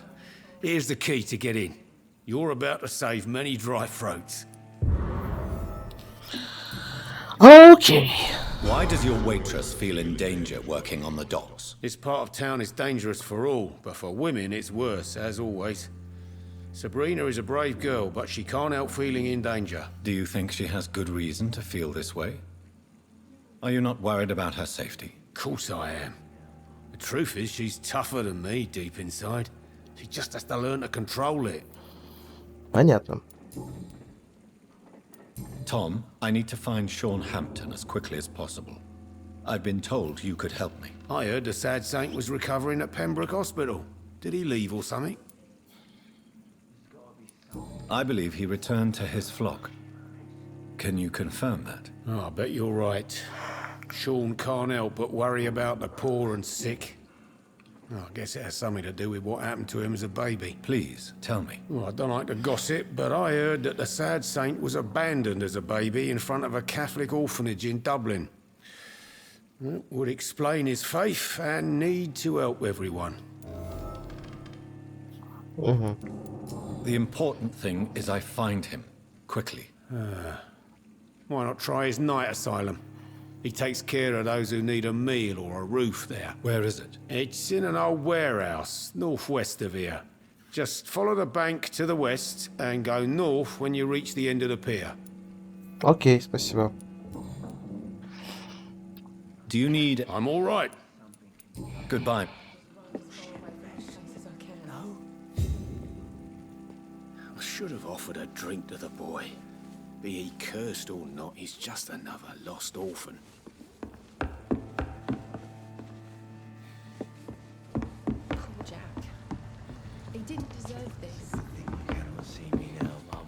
Speaker 14: Here's the key to get in. You're about to save many dry throats.
Speaker 1: Okay.
Speaker 4: Why does your waitress feel in danger working on the docks?
Speaker 14: This part of town is dangerous for all, but for women it's worse, as always. Sabrina is a brave girl, but she can't help feeling in danger.
Speaker 4: Do you think she has good reason to feel this way? Are you not worried about her safety?
Speaker 14: Of course I am. The truth is, she's tougher than me deep inside. She just has to learn to control it.
Speaker 1: Понятно.
Speaker 4: Tom, I need to find Sean Hampton as quickly as possible. I've been told you could help me.
Speaker 14: I heard the sad saint was recovering at Pembroke Hospital. Did he leave or something?
Speaker 4: I believe he returned to his flock. Can you confirm that?
Speaker 14: Oh, I bet you're right. Sean can't help but worry about the poor and sick. Oh, I guess it has something to do with what happened to him as a baby.
Speaker 4: Please, tell me.
Speaker 14: Well, I don't like to gossip, but I heard that the sad saint was abandoned as a baby in front of a Catholic orphanage in Dublin. That would explain his faith and need to help everyone.
Speaker 4: The important thing is I find him, quickly.
Speaker 14: Why not try his night asylum? He takes care of those who need a meal or a roof there.
Speaker 4: Where is it?
Speaker 14: It's in an old warehouse, northwest of here. Just follow the bank to the west and go north when you reach the end of the pier.
Speaker 1: Окей, спасибо.
Speaker 4: Do you need...
Speaker 14: I'm all right.
Speaker 4: Goodbye.
Speaker 14: I should have offered a drink to the boy. Be he cursed or not, he's just another lost orphan.
Speaker 8: Poor Jack. He didn't deserve this.
Speaker 13: You cannot see me now, Mum.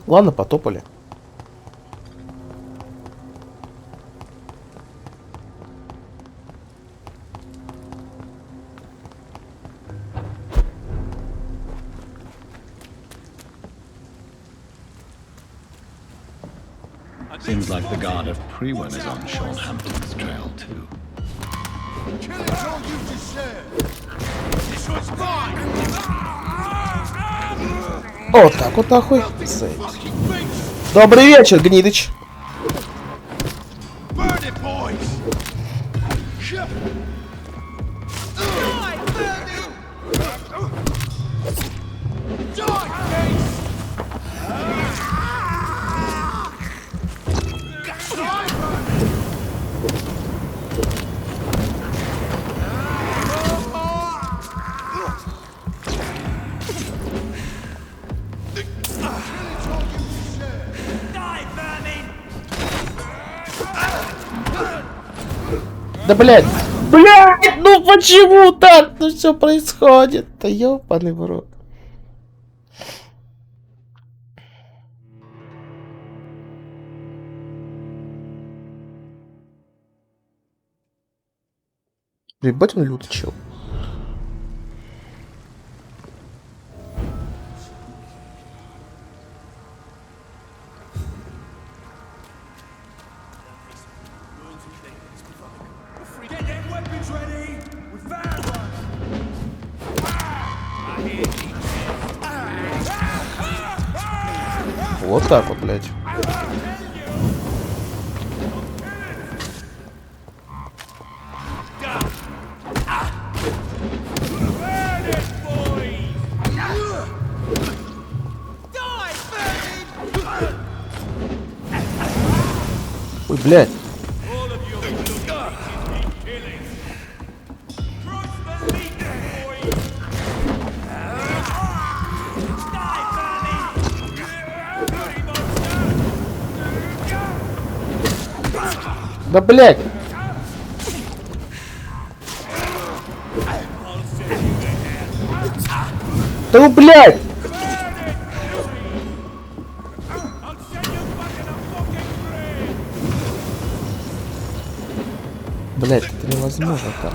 Speaker 1: Ладно, потопали.
Speaker 2: Seems like the guard of Prvin is on Sean Hampton's trail too.
Speaker 1: Вот так вот нахуй. Добрый вечер, гнидыч. Да блядь! Блядь! Ну почему так? Ну все происходит? Да ёбаный в рот. Ебать он лютый чел. Вот так вот, блядь. Ой, блядь. Да блядь! Да ну блядь! Блядь, это невозможно так.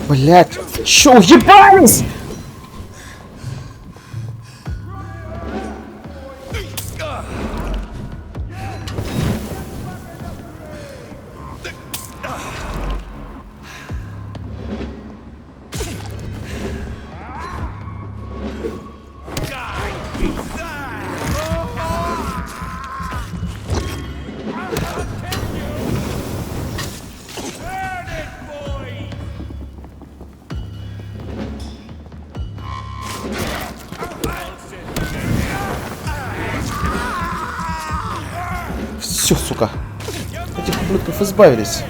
Speaker 1: Блядь! Чё, уебались? Все, сука. От этих ублюдков избавились.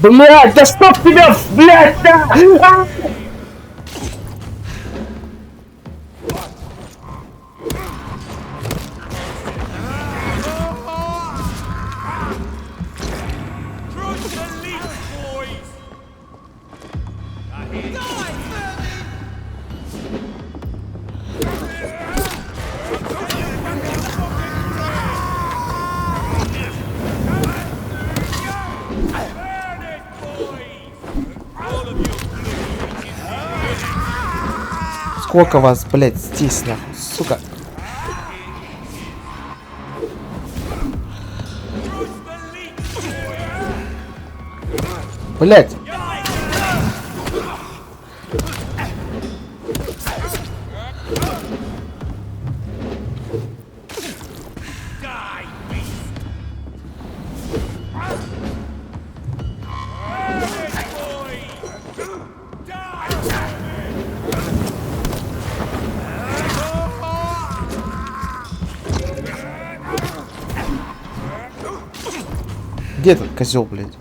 Speaker 1: Блядь, да стоп тебя, блядь, да! Сколько вас, блядь, здесь, нахуй, сука. Блядь. Где этот козел, блядь?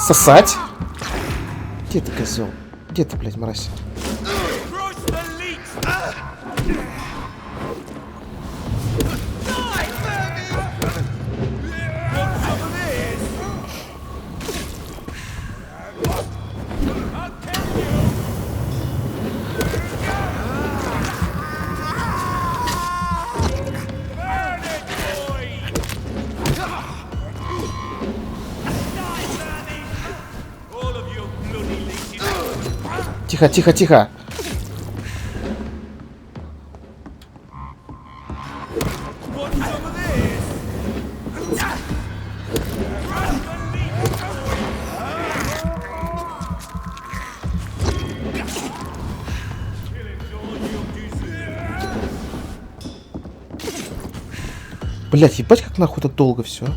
Speaker 1: Сосать? Где ты, козел? Где ты, блядь, мразь? Тихо, тихо, тихо. Блять, ебать, как нахуй это долго все.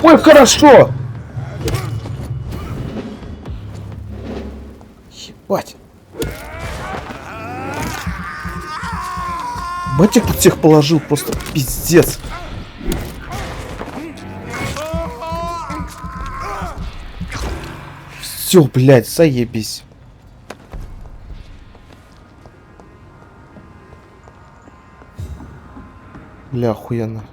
Speaker 1: Ой, хорошо! Ебать. Батя тут всех положил, просто пиздец. Все, блядь, заебись. Бля, охуенно.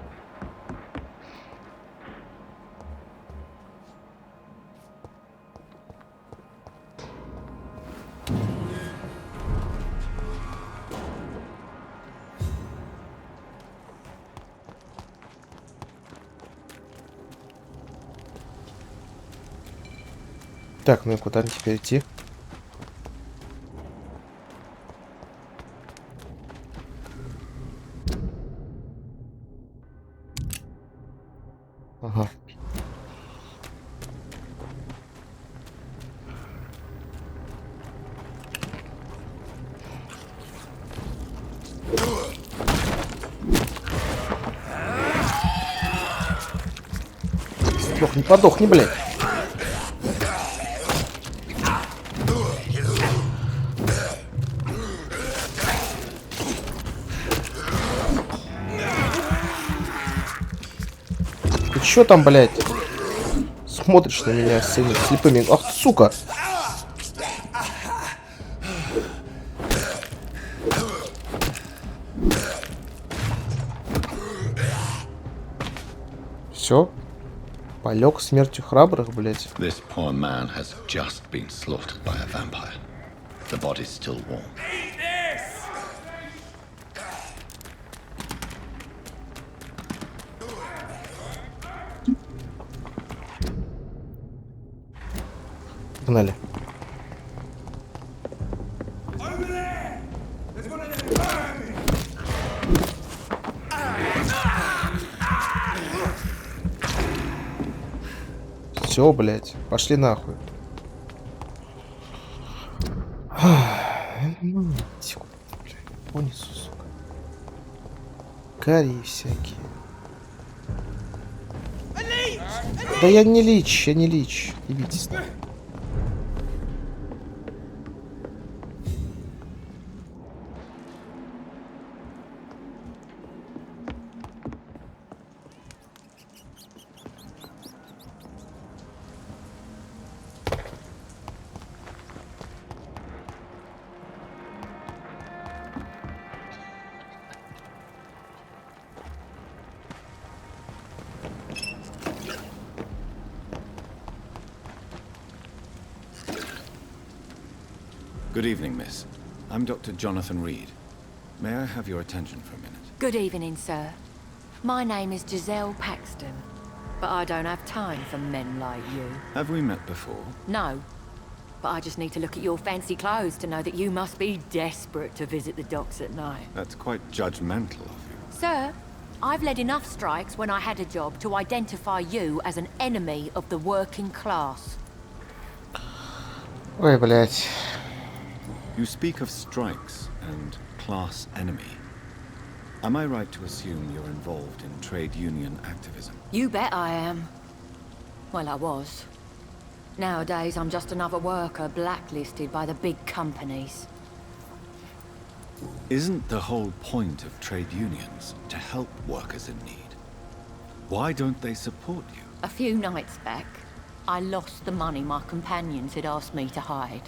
Speaker 1: Так, ну и куда теперь идти? Ага. Сдохни, подохни, блядь. Чё там, блядь? Смотришь на меня с этими слепыми... Ах, сука! Все? Полег смертью храбрых, блядь.
Speaker 2: This poor man has just been slaughtered by a vampire. The body's still warm.
Speaker 1: Погнали. Все, блядь, пошли нахуй. Понесу, сука. Карии всякие. Да я не лич, я не лич. Ебитесь нахуй.
Speaker 4: Good evening, miss. I'm Dr. Jonathan Rид. May I have your attention for a minute?
Speaker 6: Good evening, sir. My name is Giselle Paxton, but I don't have time for men like you.
Speaker 4: Have we met before?
Speaker 6: No, but I just need to look at your fancy clothes to know that you must be desperate to visit the docks at night.
Speaker 4: That's quite judgmental of you.
Speaker 6: Sir, I've led enough strikes when I had a job to identify you as an enemy of the working class.
Speaker 1: Ой, блядь.
Speaker 4: You speak of strikes and class enemy. Am I right to assume you're involved in trade union activism?
Speaker 6: You bet I am. Well, I was. Nowadays, I'm just another worker blacklisted by the big companies.
Speaker 4: Isn't the whole point of trade unions to help workers in need? Why don't they support you?
Speaker 6: A few nights back, I lost the money my companions had asked me to hide.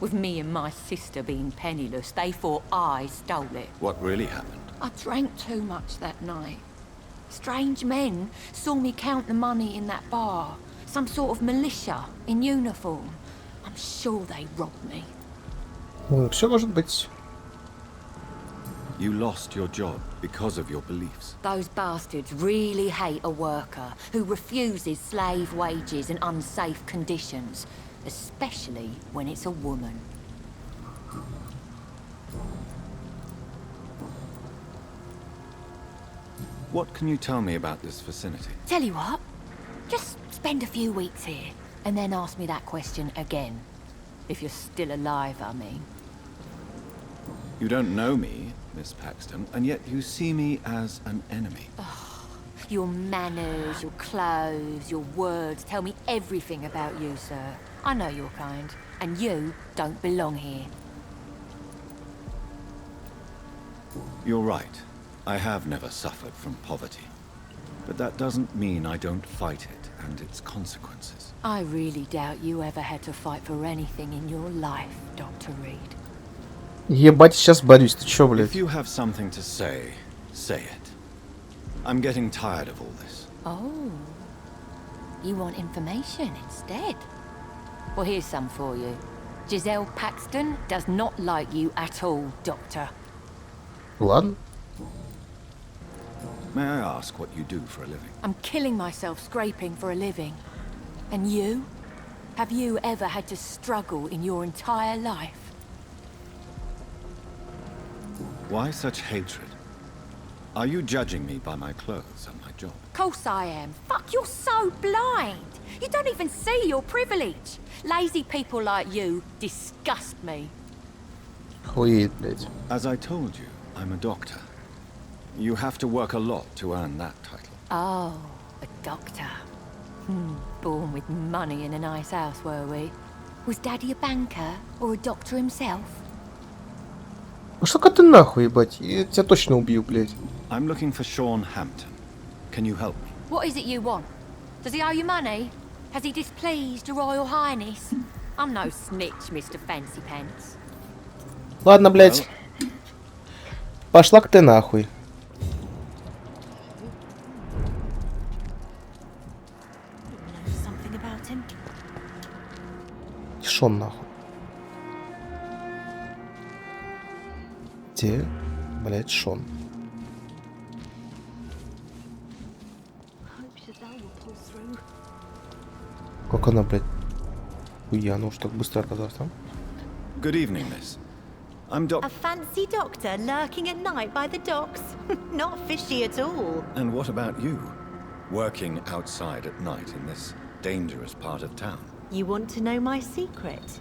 Speaker 6: With me and my sister being penniless, they thought I stole it.
Speaker 4: What really happened?
Speaker 6: I drank too much that night. Strange men saw me count the money in that bar. Some sort of militia in uniform. I'm sure they robbed me.
Speaker 1: Все может быть.
Speaker 4: You lost your job because of your beliefs.
Speaker 6: Those bastards really hate a worker who refuses slave wages and unsafe conditions, especially when it's a woman.
Speaker 4: What can you tell me about this vicinity?
Speaker 6: Tell you what, just spend a few weeks here, and then ask me that question again. If you're still alive, I mean.
Speaker 4: You don't know me, Miss Paxton, and yet you see me as an enemy.
Speaker 6: Oh, your manners, your clothes, your words tell me everything about you, sir. I know your kind, and you don't belong here.
Speaker 4: You're right. I have never suffered from poverty. But that doesn't mean I don't fight it and its consequences.
Speaker 6: I really doubt you ever had to fight for anything in your life, Dr. Reed.
Speaker 1: Ебать, сейчас борюсь, ты чё, блядь?
Speaker 4: If you have something to say, say it. I'm getting tired of all this.
Speaker 6: Oh, you want information instead? Well, here's some for you. Giselle Paxton does not like you at all, Doctor.
Speaker 1: Ладно.
Speaker 4: May I ask what you do for a living?
Speaker 6: I'm killing myself scraping for a living. And you? Have you ever had to struggle in your entire life?
Speaker 4: Why such hatred? Are you judging me by my clothes and my job?
Speaker 6: Of course I am. Fuck, you're so blind. You don't even see your privilege. Lazy people like you disgust me.
Speaker 1: Охуеть, блядь.
Speaker 4: As I told you, I'm a doctor. You have to work a lot to earn that title.
Speaker 6: Oh, a doctor. Born with money in a nice house, were we? Was Daddy a banker or a doctor himself?
Speaker 1: Пошла-ка ты нахуй, ебать. Я тебя точно убью, блядь.
Speaker 4: I'm looking for Sean Hampton. Can you help me?
Speaker 6: What is it you want? Does he owe you money? Has he displeased your Royal Highness? I'm no snitch, Mr. Fancy Pants.
Speaker 1: Ладно, блядь. Пошла-ка ты нахуй.
Speaker 7: Something about him?
Speaker 1: Шон нахуй. Где, блядь, Шон? Как она, блядь? Хуя, ну уж так быстро оказалась там.
Speaker 4: Good evening, miss. I'm
Speaker 15: A fancy doctor lurking at night by the docks? Not fishy at all.
Speaker 4: And what about you? Working outside at night in this dangerous part of town?
Speaker 15: You want to know my secret?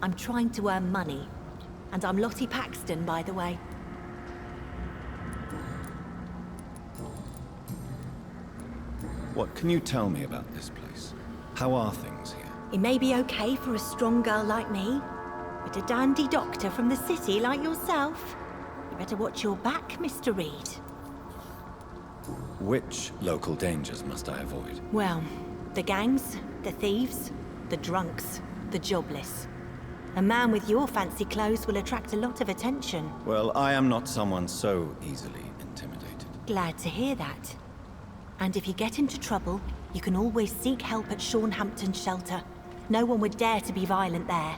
Speaker 15: I'm trying to earn money. And I'm Lottie Paxton, by the way.
Speaker 4: What can you tell me about this place? How are things here?
Speaker 15: It may be okay for a strong girl like me, but a dandy doctor from the city like yourself, you better watch your back, Mr. Reed.
Speaker 4: Which local dangers must I avoid?
Speaker 15: Well, the gangs, the thieves, the drunks, the jobless. A man with your fancy clothes will attract a lot of attention.
Speaker 4: Well, I am not someone so easily intimidated.
Speaker 15: Glad to hear that. And if you get into trouble, you can always seek help at Sean Hampton's shelter. No one would dare to be violent there.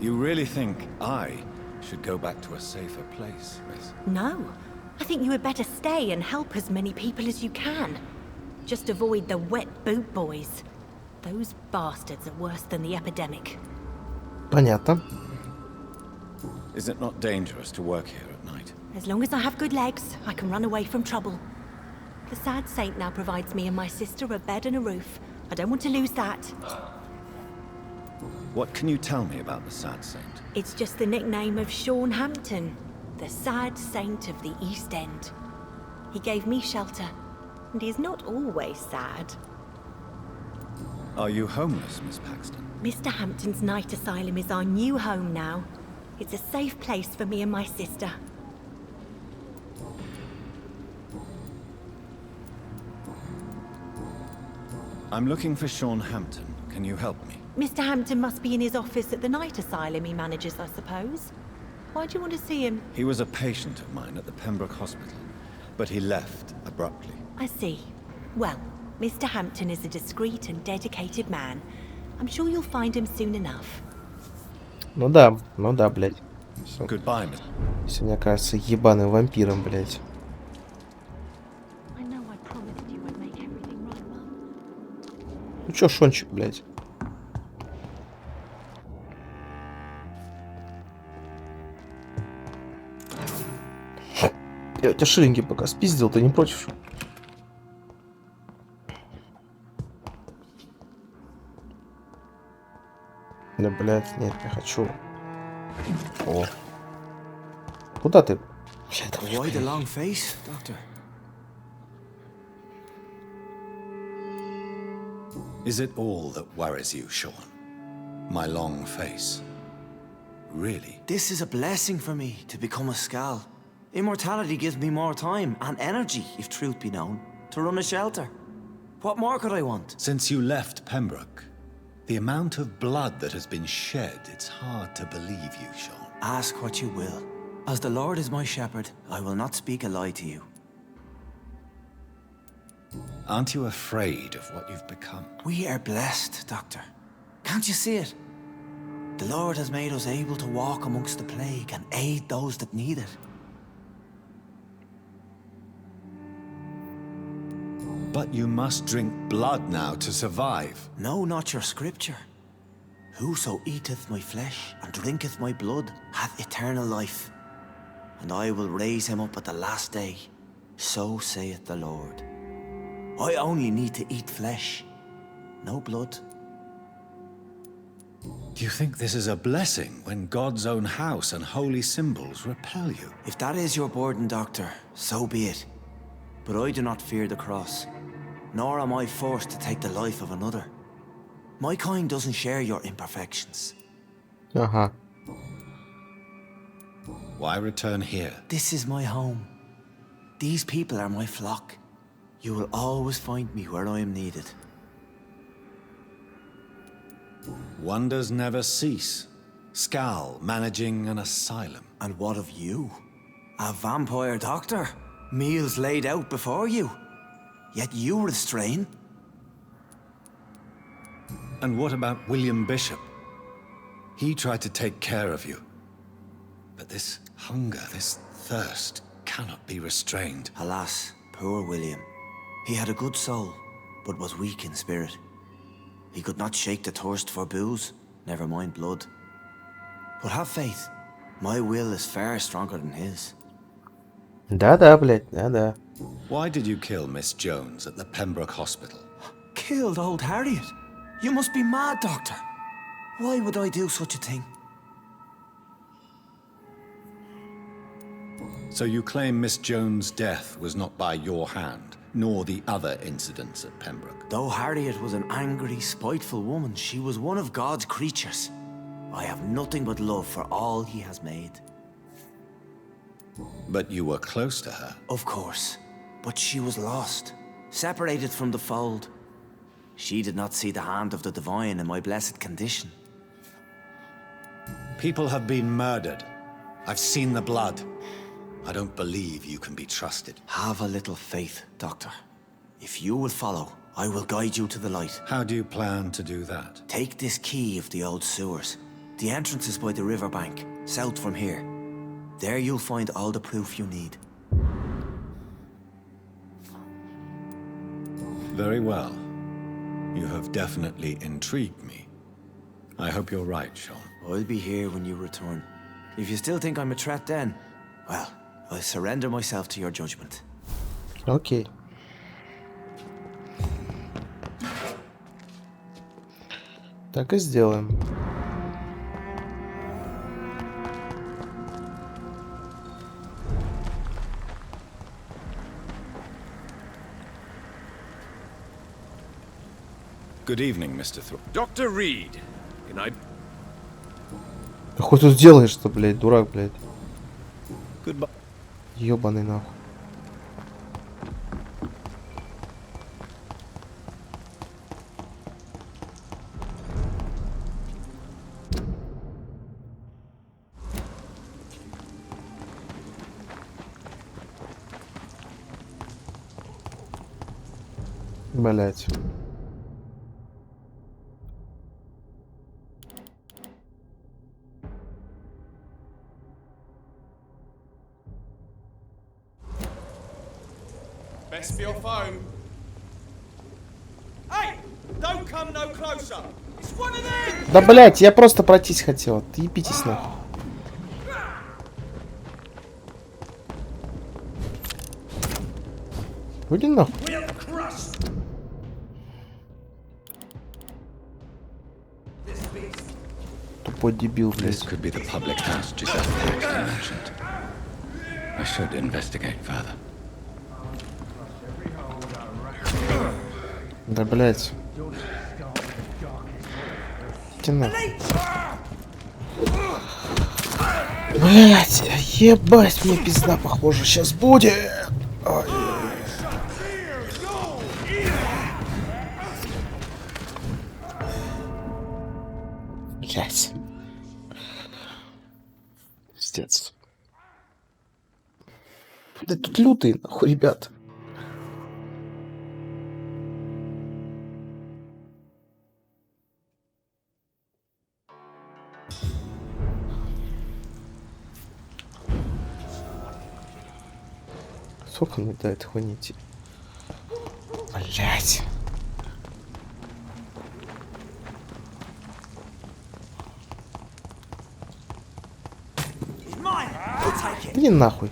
Speaker 4: You really think I should go back to a safer place, Miss?
Speaker 15: No. I think you had better stay and help as many people as you can. Just avoid the wet boot boys. Those bastards are worse than the epidemic.
Speaker 1: Понятно.
Speaker 4: Is it not dangerous to work here at night?
Speaker 15: As long as I have good legs, I can run away from trouble. The sad saint now provides me and my sister a bed and a roof. I don't want to lose that.
Speaker 4: What can you tell me about the sad saint?
Speaker 15: It's just the nickname of Sean Hampton, the sad saint of the East End. He gave me shelter, and he is not always sad.
Speaker 4: Are you homeless, Miss Paxton?
Speaker 15: Mr. Hampton's night asylum is our new home now. It's a safe place for me and my sister.
Speaker 4: I'm looking for Sean Hampton. Can you help me?
Speaker 15: Mr. Hampton must be in his office at the night asylum he manages, I suppose. Why do you want to see him?
Speaker 4: He was a patient of mine at the Pembroke Hospital, but he left abruptly.
Speaker 15: I see. Well, Mr. Hampton is a discreet and dedicated man. I'm sure you'll find him soon enough.
Speaker 1: Ну да, блядь.
Speaker 4: Goodbye, Miss.
Speaker 1: Сегодня кажется ебаным вампиром, блядь. Ну чё, Шончик, блядь? Я у тебя шиллинги пока спиздил, ты не против? Да, блядь, нет, не хочу. О. Куда ты?
Speaker 13: Why the long face, Doctor?
Speaker 4: Is it all that worries you, Sean? My long face? Really?
Speaker 13: This is a blessing for me, to become a Skal. Immortality gives me more time and energy, if truth be known, to run a shelter. What more could I want?
Speaker 4: Since you left Pembroke, the amount of blood that has been shed, it's hard to believe you, Sean.
Speaker 13: Ask what you will. As the Lord is my shepherd, I will not speak a lie to you.
Speaker 4: Aren't you afraid of what you've become?
Speaker 13: We are blessed, Doctor. Can't you see it? The Lord has made us able to walk amongst the plague and aid those that need it.
Speaker 4: But you must drink blood now to survive.
Speaker 13: No, not your scripture. Whoso eateth my flesh and drinketh my blood hath eternal life, and I will raise him up at the last day. So saith the Lord. I only need to eat flesh, no blood.
Speaker 4: Do you think this is a blessing when God's own house and holy symbols repel you?
Speaker 13: If that is your burden, Doctor, so be it. But I do not fear the cross, nor am I forced to take the life of another. My kind doesn't share your imperfections.
Speaker 1: Uh-huh.
Speaker 4: Why return here?
Speaker 13: This is my home. These people are my flock. You will always find me where I am needed.
Speaker 4: Wonders never cease. Skal managing an asylum.
Speaker 13: And what of you? A vampire doctor? Meals laid out before you. Yet you restrain.
Speaker 4: And what about William Bishop? He tried to take care of you. But this hunger, this thirst, cannot be restrained.
Speaker 13: Alas, poor William. He had a good soul, but was weak in spirit. He could not shake the thirst for booze, never mind blood. But have faith. My will is far stronger than his.
Speaker 1: Да-да, блядь, да-да.
Speaker 4: Why did you kill Miss Jones at the Pembroke Hospital?
Speaker 13: Killed old Harriet? You must be mad, Doctor. Why would I do such a thing?
Speaker 4: So you claim Miss Jones' death was not by your hand, nor the other incidents at Pembroke?
Speaker 13: Though Harriet was an angry, spiteful woman, she was one of God's creatures. I have nothing but love for all he has made.
Speaker 4: But you were close to her.
Speaker 13: Of course. But she was lost, separated from the fold. She did not see the hand of the divine in my blessed condition.
Speaker 4: People have been murdered. I've seen the blood. I don't believe you can be trusted.
Speaker 13: Have a little faith, Doctor. If you will follow, I will guide you to the light.
Speaker 4: How do you plan to do that?
Speaker 13: Take this key of the old sewers. The entrance is by the riverbank, south from here. There you'll find all the proof you need.
Speaker 4: Very well. You have definitely intrigued me. I hope you're right, Sean.
Speaker 13: I'll be here when you return. If you still think I'm a threat then, well, I'll surrender myself to your judgment.
Speaker 1: Окей. Так и сделаем.
Speaker 4: Good evening, Mr. Thorpe.
Speaker 16: Dr. Reed, can I...
Speaker 1: Хуй тут делаешь-то, блядь, дурак, блядь.
Speaker 4: Goodbye.
Speaker 1: Ёбаный нахуй. Блять.
Speaker 16: Best be off home. Hey, don't come no closer. It's one of them.
Speaker 1: Да блять, я просто пройтись хотел. Ты ебитесь нахуй. Уйди нахуй. Тупой дебил, блядь.
Speaker 4: This could be the public house Giuseppe Paxton mentioned. I should investigate further.
Speaker 1: Да блять. Блять, ебать, мне пизда, похоже, сейчас будет. Ой. Блять. Пиздец. Да тут лютые, нахуй, ребят. Сколько мне до этого не идти? Блять. Иди нахуй.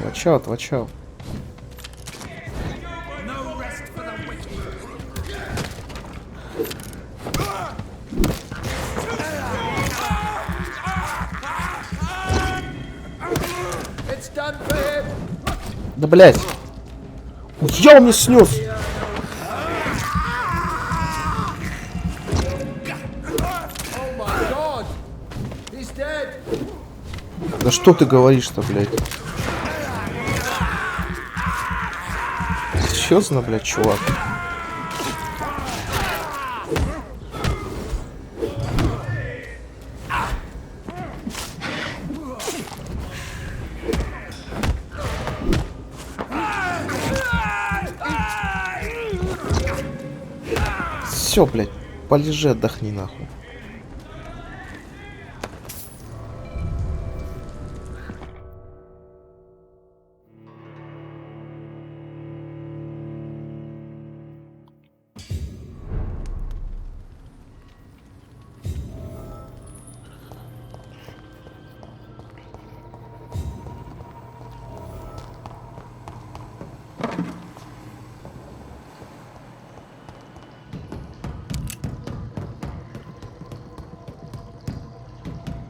Speaker 1: Watch out, watch out. Да блять. Я мне снес. Да что ты говоришь-то, блядь? Серьезно, блядь, чувак? Все, блядь, полежи, отдохни нахуй.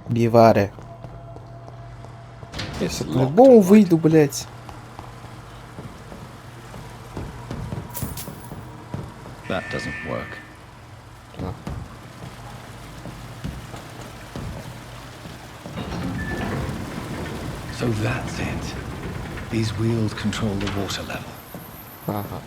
Speaker 1: Биваре. Если по-любому выйду, блядь.
Speaker 4: That doesn't work. So that's it. These wheels control the water level.
Speaker 1: Ага.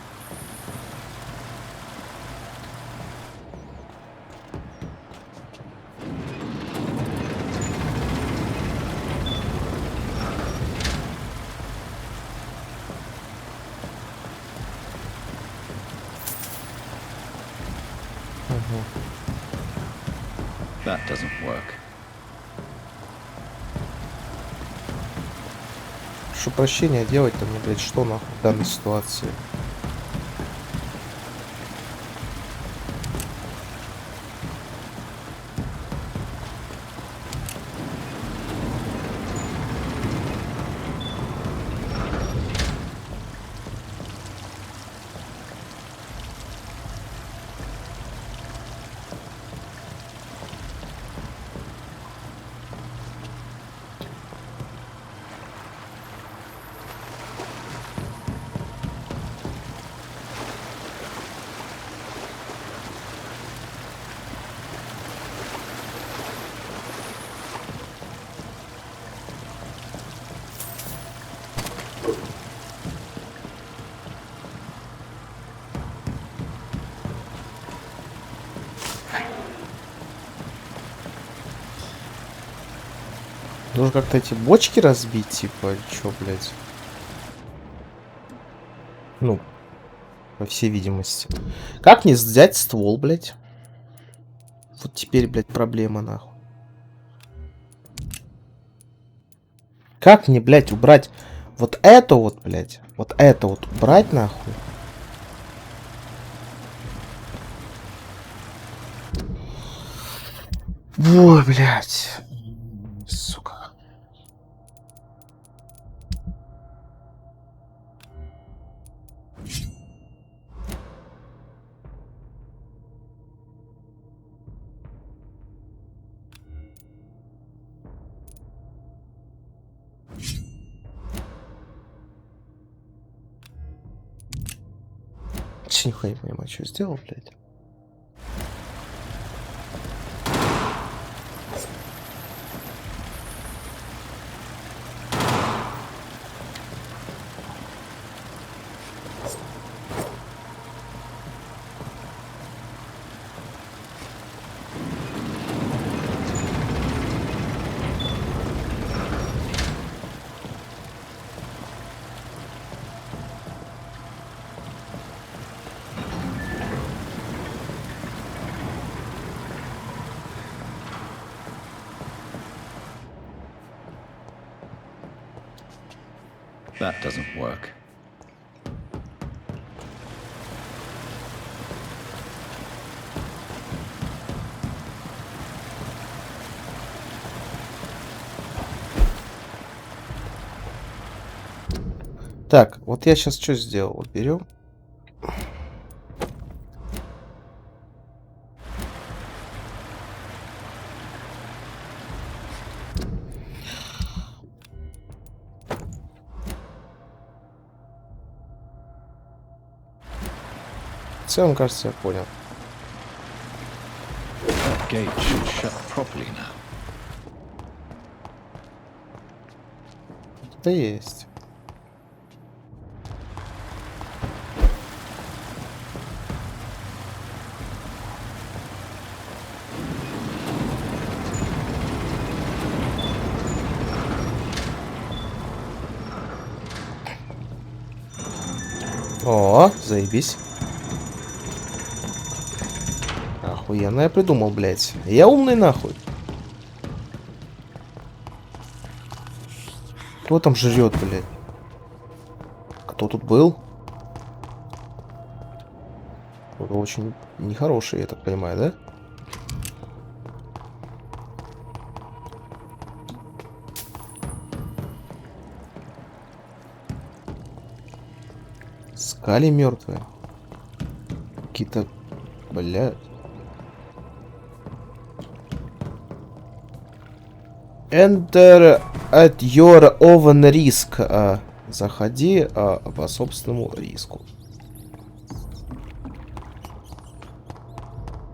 Speaker 2: That doesn't work.
Speaker 1: Что прощения делать-то мне, блядь, что нахуй в данной ситуации? Нужно как-то эти бочки разбить, типа, или чё, блядь? Ну, по всей видимости. Как мне взять ствол, блядь? Вот теперь, блядь, проблема, нахуй. Как мне, блядь, убрать вот это вот, блядь? Вот это вот убрать, нахуй? Ой, блядь. Сука. Нихуя не понимаю, что сделал, блядь.
Speaker 2: That doesn't work.
Speaker 1: Так, вот я сейчас что сделал? Вот берем. В целом, кажется, я понял.
Speaker 2: That gate should shut properly now.
Speaker 1: Да есть. О, заебись. Охуенно я придумал, блядь. Я умный нахуй. Кто там жрет, блядь? Кто тут был? Кто-то очень нехороший, я так понимаю, да? Стали мертвые. Какие-то, блядь. Enter at your own risk. Заходи по собственному риску.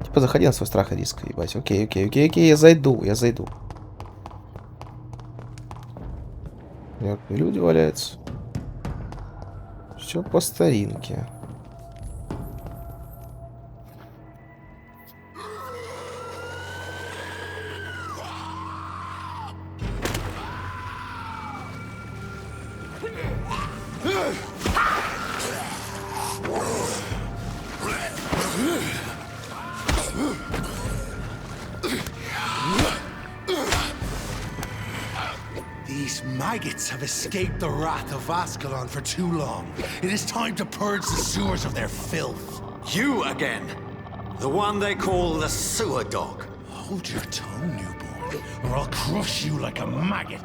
Speaker 1: Типа заходи на свой страх и риск, ебать. Окей, я зайду. Мертвые люди валяются. Все по старинке.
Speaker 12: maggots have escaped the wrath of Ascalon for too long. It is time to purge the sewers of their filth.
Speaker 17: You again? The one they call the sewer dog?
Speaker 12: Hold your tongue, newborn, or I'll crush you like a maggot.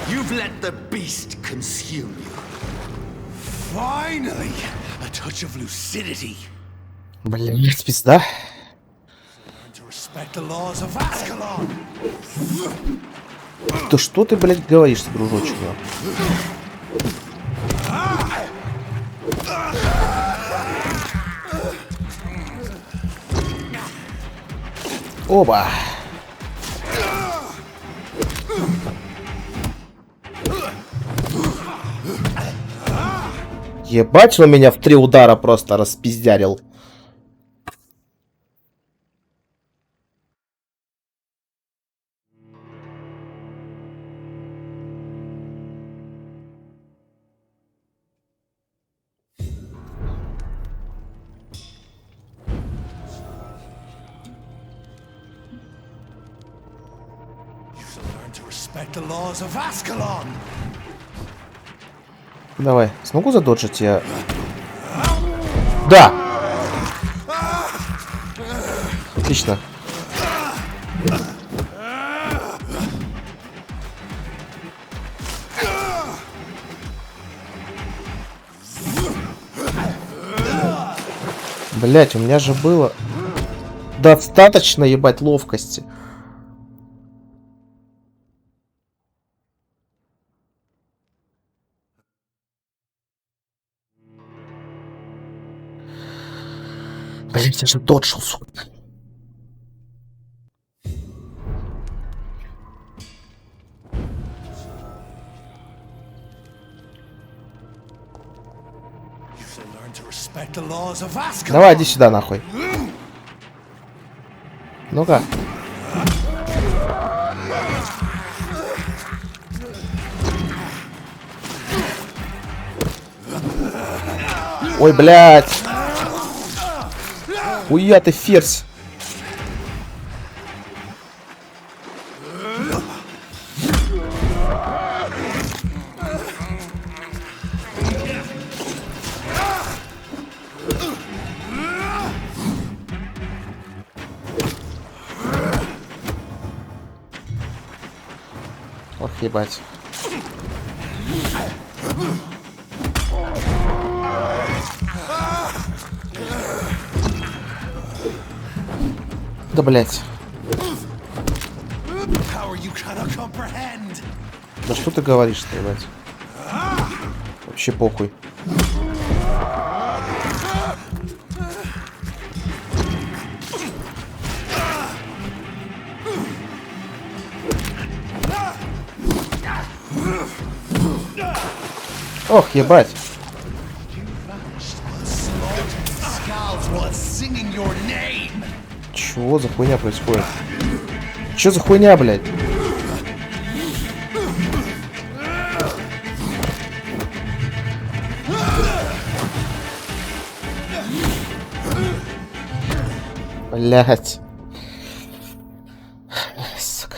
Speaker 17: You've let the beast consume you.
Speaker 12: Finally, a touch of lucidity.
Speaker 1: Блять, пизда.
Speaker 12: To respect the laws of Ascalon.
Speaker 1: Да что ты, блядь, говоришь, дружочек? Оба. Ебать, он меня в 3 удара просто распиздярил. Давай, смогу задоджить я? Да! Отлично. Блять, у меня же было достаточно, ебать, ловкости. Блять, я же доджил, сука. Давай, иди сюда, нахуй. Ну-ка. Ой, блядь. Уя ты, ферзь. Ох, ебать. Да, блять. Да что ты говоришь-то, ебать? Вообще похуй. Ох, ебать. Чего за хуйня происходит? Чё за хуйня, блядь? Блядь. Сука.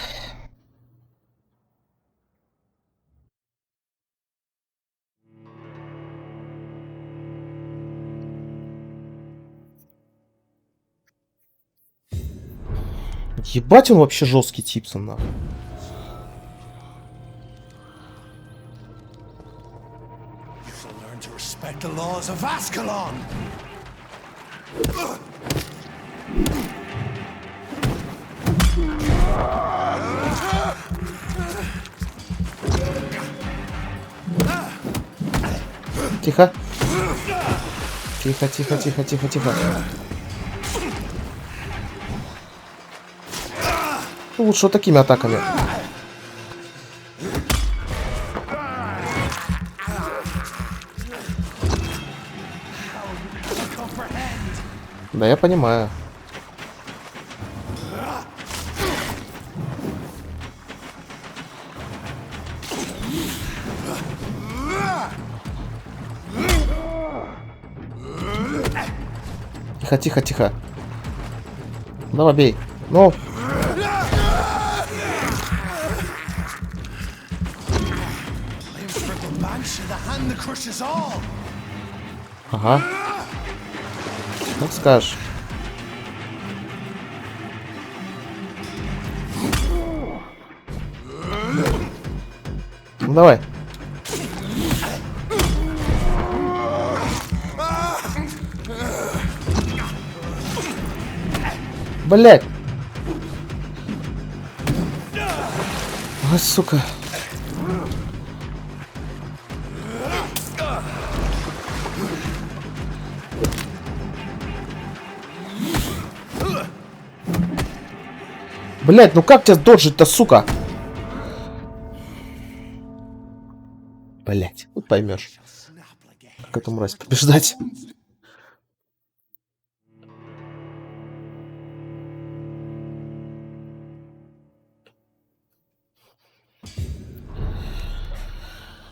Speaker 1: Ебать, он вообще жесткий типсон, нахуй. Тихо. Тихо, тихо, тихо, тихо, тихо. Ну, лучше вот такими атаками. Да, я понимаю. Тихо, тихо, тихо. Давай, бей. Ну. Ага. Как скажешь. Ну давай. Блять. Ой, сука. Блять, ну как тебя доджить-то, сука? Блять, вот поймешь. Как эту мразь побеждать.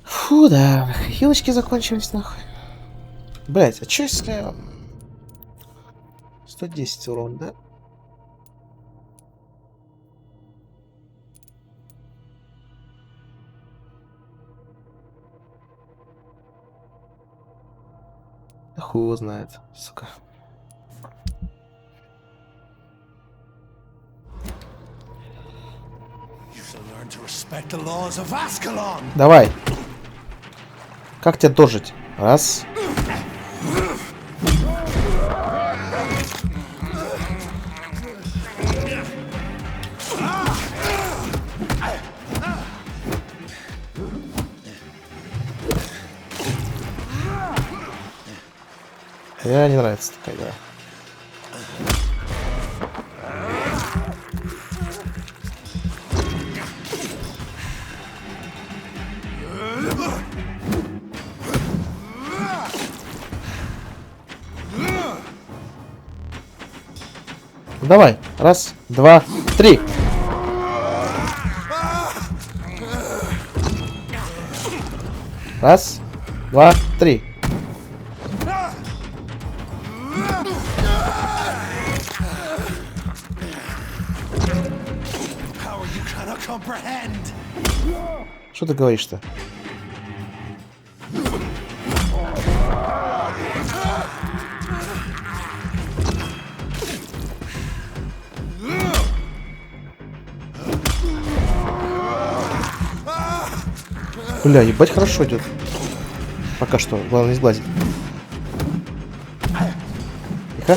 Speaker 1: Фу, да, хилочки закончились, нахуй. Блять, а чё если... 110 урон, да? Да хуй его знает, сука. Давай. Как тебя дожить? Раз. Мне не нравится такая игра. Давай. Раз, два, три. Раз, два, три. Что ты говоришь-то? Бля, ебать хорошо идет. Пока что, главное не сглазить. Тихо.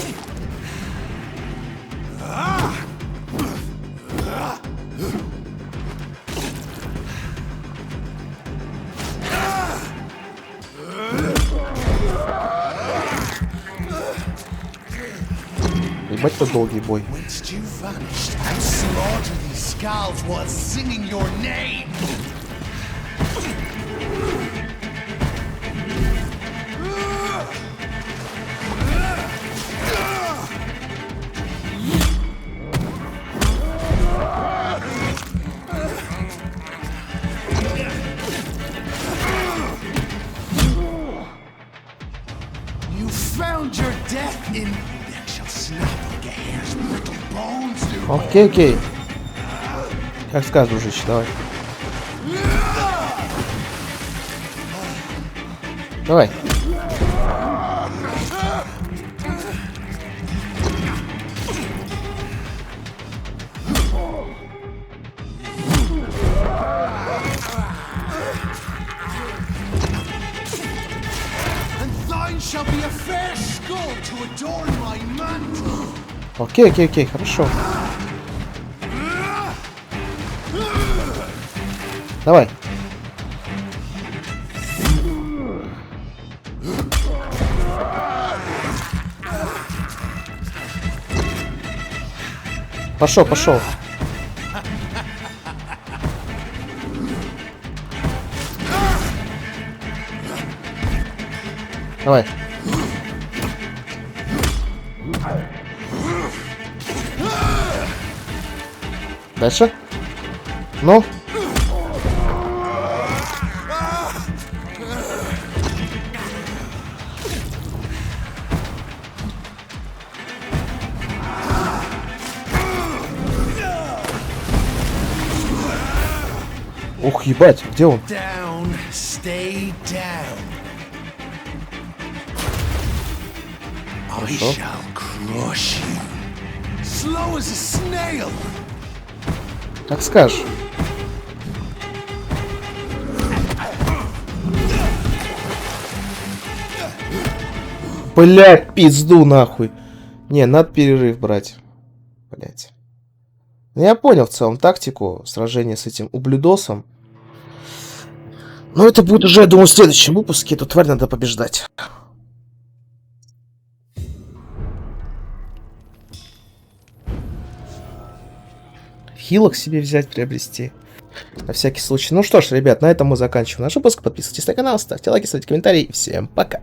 Speaker 1: Ебать, это долгий бой. Окей, окей. Как скажешь, дружище, давай. Давай. Окей, окей, окей, хорошо. Давай. Пошел, пошел. Давай. Дальше. Ну. Ух, ебать, где он?
Speaker 12: Stay down. I
Speaker 1: Хорошо.
Speaker 12: shall crush you. Slow as a snail.
Speaker 1: Как скажешь. Блять, пизду нахуй. Не, надо перерыв брать. Блять. Ну, я понял в целом тактику сражения с этим ублюдосом. Но это будет уже, я думаю, в следующем выпуске. Эту тварь надо побеждать. Хилок себе взять, приобрести. На всякий случай. Ну что ж, ребят, на этом мы заканчиваем наш выпуск. Подписывайтесь на канал, ставьте лайки, ставьте комментарии. Всем пока.